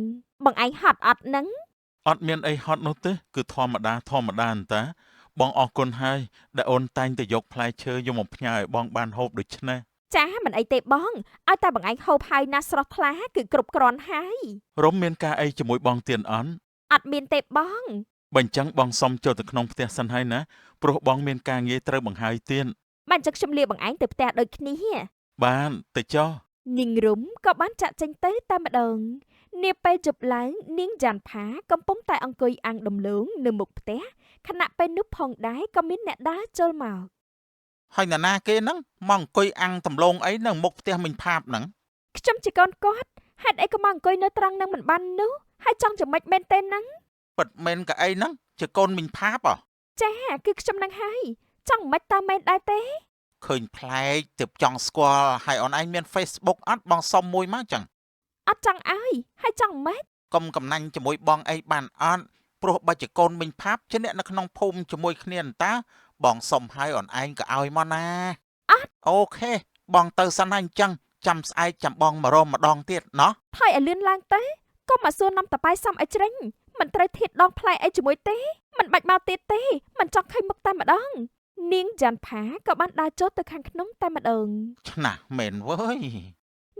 បងឯងហត់អត់នឹង អត់មានអីហត់នោះទេគឺធម្មតាអន្តាបងអរគុណហើយដែលអូនតែងតែយកផ្លែឈើយកមកផ្ញើឲ្យបងបានហូបដូច្នេះ ចាមិនអីទេបងឲ្យតែបងឯងហូបហើយណាស្រស់ថ្លាគឺគ្រប់គ្រាន់ហើយ រំមានការអីជាមួយបងទៀនអន់ អត់មានទេបង បើអញ្ចឹងបងសុំចូលទៅក្នុងផ្ទះសិនហើយណាព្រោះបងមានការងារត្រូវបង្ហើយទៀត បានចឹងខ្ញុំលាបងឯងទៅផ្ទះដូចគ្នា បានទៅចុះ នាងរុំក៏បានចាក់ចេញទៅតែម្ដងនាពេលជប់ឡើងនាងយ៉ាន់ផាកំពុងតែអង្គុយអាំងដំឡូងនៅមុខផ្ទះខណៈពេលនោះផងដែរក៏មានអ្នកដើរចូលមក ហើយនរណាគេហ្នឹងមកអង្គុយអាំងដំឡូងអីនៅមុខផ្ទះមិញផាបហ្នឹង ខ្ញុំជាកូនគាត់ហេតុអីក៏មកអង្គុយនៅត្រង់នឹងមិនបាននោះហើយចង់ចំណេចមែនទេហ្នឹង ពិតមែនកៅអីហ្នឹងជាកូនមិញផាបអ្ហ៎ ចាគឺខ្ញុំនឹងហើយចង់មិនតើមែនដែរទេ ឃើញប្លែកទើបចង់ស្គាល់ហើយអូនឯងមាន Facebook អត់បងសុំមួយមកចឹង អត់ចង់ឲ្យហើយចង់ម៉េច កុំកំណាញ់ជាមួយបងអីបានអត់ព្រោះបើជាកូនមិញផាបជាអ្នកនៅក្នុងភូមិជាមួយគ្នាតាបងសុំឲ្យអូនឯងក៏ឲ្យមកណាអូខេបងទៅសិនហើយអញ្ចឹងចាំស្អែកចាំបងមករមម្ដងទៀតណោះ ថយឲ្យលឿនឡើងទៅកុំមកសួរនាំតប៉ៃសំឲ្យជ្រិញមិនត្រូវធៀបដងផ្លែអីជាមួយទេមិនបាច់មកទៀតទេមិនចង់ឃើញមុខតែម្ដងនាងយ៉ាន់ផាក៏បានដើរចូលទៅខាងក្នុងតែម្ដង ឆ្នះមែនវើយ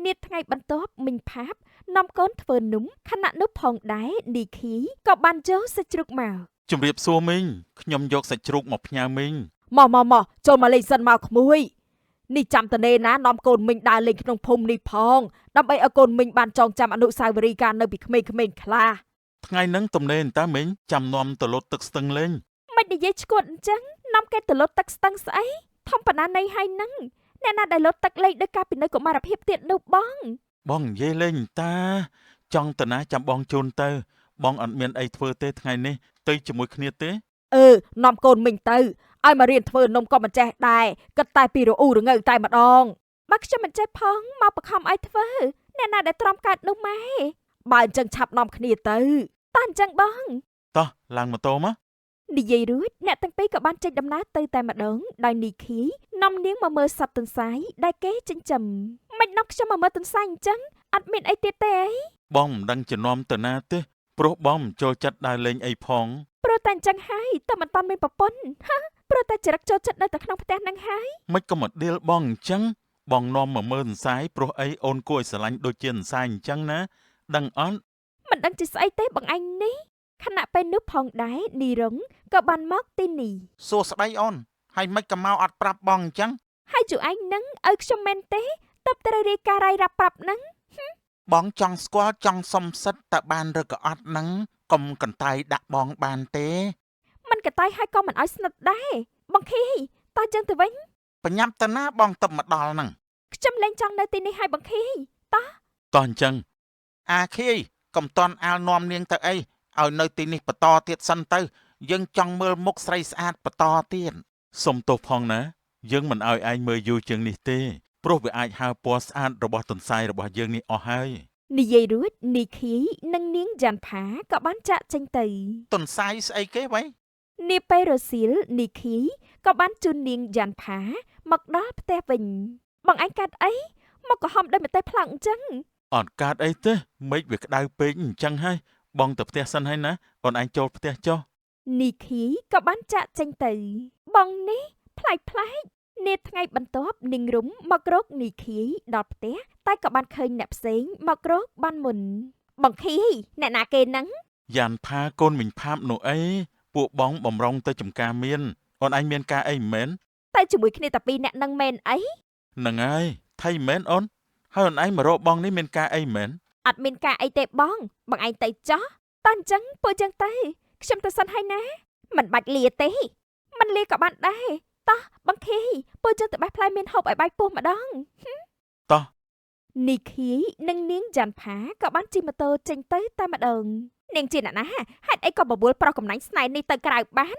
នាថ្ងៃបន្ទាប់មីងផាបនាំកូនធ្វើនំខណៈនោះផងដែរនីខីក៏បានយកសាច់ជ្រូកមក ជំរាបសួរមីងខ្ញុំយកសាច់ជ្រូកមកផ្ញើមីង មកចូលមកលេងសិនមកក្មួយនេះចាំតនេណានាំកូនមីងដើរលេងក្នុងភូមិនេះផងដើម្បីឲ្យកូនមីងបានចងចាំអនុស្សាវរីយ៍កាលនៅពីក្មេងៗខ្លះ ថ្ងៃហ្នឹងទំនេរតាមីងចាំនាំទៅលុតទឹកស្ទឹងលេង មិននិយាយឈួតអញ្ចឹងនាំគេទៅលុតទឹកស្ទឹងស្អីធំប៉ុណ្ណានៃហើយហ្នឹងអ្នកណាដែលលុតទឹកលេងដោយការពីនៅកុមារភាពទៀតនោះបង បងនិយាយលេងតាចង់ទៅណាចាំបងជូនទៅបងអត់មានអីធ្វើទេថ្ងៃនេះទៅជាមួយគ្នាទេ នាំកូនមីងទៅឲ្យមករៀនធ្វើនំក៏មិនចេះដែរគិតតែពីរអ៊ូរងើតែម្ដងបើខ្ញុំមិនចេះផងមកបខំឲ្យធ្វើអ្នកណាដែលទ្រាំកាត់នោះម៉ែបើអញ្ចឹងឆាប់នាំគ្នាទៅតើអញ្ចឹងបង តោះឡើងម៉ូតូមក និយាយរួចអ្នកទាំងពីរក៏បានចេញដំណើរទៅតែម្ដងដោយនីខីនាំនាងមកមើលសត្វទន្សាយដែលគេចិញ្ចឹមមិននាំខ្ញុំមកមើលទន្សាយអញ្ចឹងអត់មានអីទៀតទេអី បងមិនដឹងជានាំទៅណាទេព្រោះបងមិនចូលចិត្តដើរលេងអីផង ព្រោះតែអញ្ចឹងហើយតែមិនតាន់មានប្រពន្ធព្រោះតែចរិតចូលចិត្តនៅតែក្នុងផ្ទះហ្នឹងហើយ មិនក៏មកដៀលបងអញ្ចឹងបងនាំមកមើលទន្សាយព្រោះអីអូនគួរឲ្យស្រឡាញ់ដូចជាទន្សាយអញ្ចឹងណាដឹងអត់ មិនដឹងជាស្អីទេបងឯងនេះខណៈពេលនោះផងដែរនីរងក៏បានមកទីនេះ សួស្ដីអូនហើយមិនក៏មកអត់ប្រាប់បងអញ្ចឹង ហើយជួឯងនឹងឲ្យខ្ញុំមែនទេតើត្រូវរាយការណ៍រាយរាប់ប្រាប់នឹង បងចង់ស្គាល់ចង់សុំសិទ្ធតើបានឬក៏អត់ហ្នឹងកុំកន្តើយដាក់បងបានទេ មិនកតាយឲ្យក៏មិនឲ្យស្និទ្ធដែរបងខីតើយើងទៅវិញ បញ្ញាប់ទៅណាបងទៅមកដល់ហ្នឹង ខ្ញុំលែងចង់នៅទីនេះឲ្យបងខីតោះ តោះអញ្ចឹងអាខៀយកុំតន់អាលនាំនាងទៅអីឲ្យនៅទីនេះបន្តទៀតសិនទៅយើងចង់មើលមុខស្រីស្អាតបន្តទៀតសុំទោសផងណាយើងមិនឲ្យឯងមើលយូរជាងនេះទេព្រោះវាអាចហើរពណ៌ស្អាតរបស់ទន្សាយរបស់យើងនេះអស់ហើយ និយាយរួចនីខីនិងនាងយ៉ាន់ផាក៏បានចាក់ចេញទៅ ទន្សាយស្អីគេវ៉ៃ នាពេលរសៀលនីខីក៏បានជូននាងយ៉ាន់ផាមកដល់ផ្ទះវិញបងឯងកាត់អីមកក៏ហំដោយម្ទេសផ្លោកអញ្ចឹង អត់កាតអីទេមេឃវាក្តៅពេកអញ្ចឹងហើយបងទៅផ្ទះសិនហើយណាអូនឯងចូលផ្ទះចុះ នីខីក៏បានចាក់ចេញទៅបងនេះប្លែកនាថ្ងៃបន្ទាប់នាងរុំមករកនីខីដល់ផ្ទះតែក៏បានឃើញអ្នកផ្សេងមករកបានមុនបងខីអ្នកណាគេហ្នឹង យ៉ាន់ផាកូនមិញផាបនោះអីពួកបងបំរុងទៅចំការមានអូនឯងមានការអីមិនមែន តែជាមួយគ្នាតែពីរអ្នកហ្នឹងមែនអី ហ្នឹងហើយថៃមិនមែនអូនហើយអូនឯងមករកបងនេះមានការអីមិនមែន អត់មានការអីទេបងឯងទៅចោះតើអញ្ចឹងពួកយើងទៅខ្ញុំទៅសិនហើយណាមិនបាច់លាទេមិនលាក៏បានដែរតោះបងខីពួកយើងទៅបេះផ្លែមានហូបឲ្យបាយពោះម្ដង តោះ នីខីនិងនាងយ៉ាន់ផាក៏បានជិះម៉ូតូចេញទៅតែម្ដងនាងជាអ្នកណាហេតុអីក៏បបួលប្រុសកំណាញ់ស្នេហ៍នេះទៅក្រៅបាន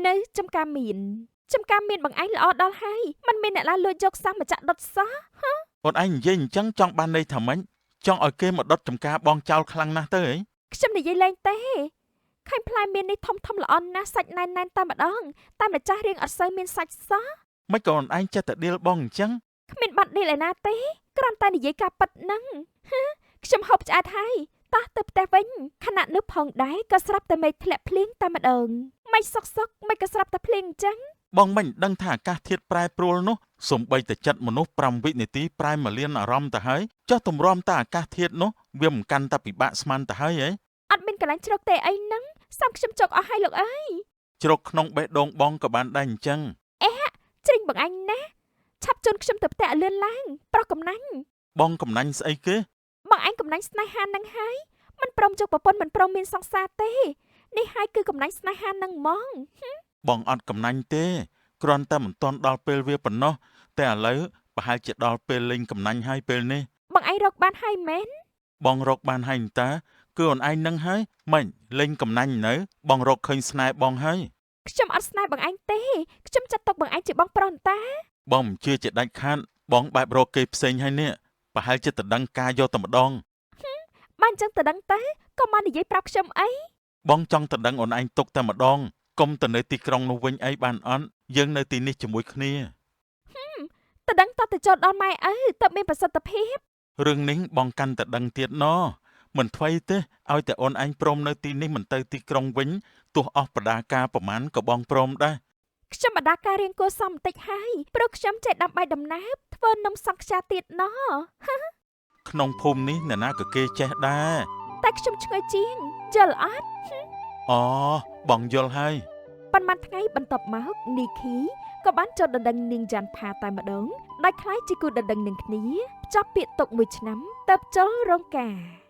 នៅចំការមានបងឯងល្អដល់ហើយមិនមានអ្នកណាលួចយកសាំមកចាក់ដុតសោះ អូនឯងនិយាយអញ្ចឹងចង់បានន័យថាម៉េចចង់ឲ្យគេមកដុតចំការបងចោលខ្លាំងណាស់ទៅហី ខ្ញុំនិយាយលេងទេឃើញផ្លែមាននេះធំល្អណាស់សាច់ណែនតែម្ដងតែម្ចាស់រៀងអត់សូវមានសាច់សោះ មិនក៏អូនឯងចេះតែដៀលបងអញ្ចឹង គ្មានបាត់ដេលឯណាទេគ្រាន់តែនិយាយការពិតហ្នឹងខ្ញុំហូបឆ្អែតហើយតោះទៅផ្ទះវិញខណៈនោះផងដែរក៏ស្រាប់តែមេឃធ្លាក់ភ្លៀងតែម្ដងមិនសុកមិនក៏ស្រាប់តែភ្លៀងអញ្ចឹង បងមិនដឹងថាអាកាសធាតុប្រែប្រួលនោះសំបីតែចិត្តមនុស្ស5វិនាទីប្រែមកលៀនអារម្មណ៍ទៅហើយចុះទម្រាំតែអាកាសធាតុនោះវាមិនកាន់តែពិបាកស្មានទៅហើយហ៎ អត់មានកន្លែងជ្រកទេអីហ្នឹង សំខ្ញុំចុកអស់ហើយលោកអើយ ជ្រុកក្នុងបេះដូងបងក៏បានដែរអញ្ចឹង ជ្រិញបងអញណាឆាប់ជូនខ្ញុំទៅផ្ទះឲ្យលឿនឡើងប្រុសកំណាញ់ បងកំណាញ់ស្អីគេ បងអញកំណាញ់ស្នេហានឹងហើយមិនព្រមចុកប្រពន្ធមិនព្រមមានសង្សារទេនេះហើយគឺកំណាញ់ស្នេហានឹងហ្មង បងអត់កំណាញ់ទេគ្រាន់តែមិនទាន់ដល់ពេលវាប៉ុណ្ណោះតែឥឡូវប្រហែលជាដល់ពេលលេងកំណាញ់ហើយពេលនេះ បងឯងរកបានហើយមែន បងរកបានហើយតាគឺអូនឯងនឹងហើយម៉េចលេងកំណាញ់នៅបងរកឃើញស្នេហ៍បងហើយ ខ្ញុំអត់ស្នេហ៍បងឯងទេខ្ញុំចាត់ទុកបងឯងជាបងប្រុសតា បងមិនជឿជាដាច់ខាតបងបែបរកគេផ្សេងហើយនេះប្រហែលជាតដឹងការយកតែម្ដង បានចឹងទៅដឹងទៅក៏មកនិយាយប្រាប់ខ្ញុំអី បងចង់តដឹងអូនឯងទុកតែម្ដងកុំទៅនៅទីក្រុងនោះវិញអីបានអត់យើងនៅទីនេះជាមួយគ្នា ទៅដឹងតទៅចូលដល់ម៉ែឪទៅមានប្រសិទ្ធភាព រឿងនេះបងកាន់តែដឹងទៀតណមិនថ្មីទេឲ្យតែអូនឯងព្រមនៅទីនេះមិនទៅទីក្រុងវិញទោះអស់បដាការប្រមាណក៏បងព្រមដែរ ខ្ញុំបដាការរៀងគួរសមបន្តិចហើយព្រោះខ្ញុំចេះដាំបាយដំណើបធ្វើនំសង្ខ្យាទៀតណ ក្នុងភូមិនេះអ្នកណាក៏គេចេះដែរ តែខ្ញុំឆ្ងល់ជាងយល់អត់ អូបងយល់ហើយ ប៉ុន្មានថ្ងៃបន្ទាប់មកនីឃីក៏បានចូលដណ្ដឹងនាងយ៉ាន់ផាតែម្ដងដោយខ្លាយជាគូដណ្ដឹងនឹងគ្នាចាប់ពាក្យទុកមួយឆ្នាំទៅចូលរោងការ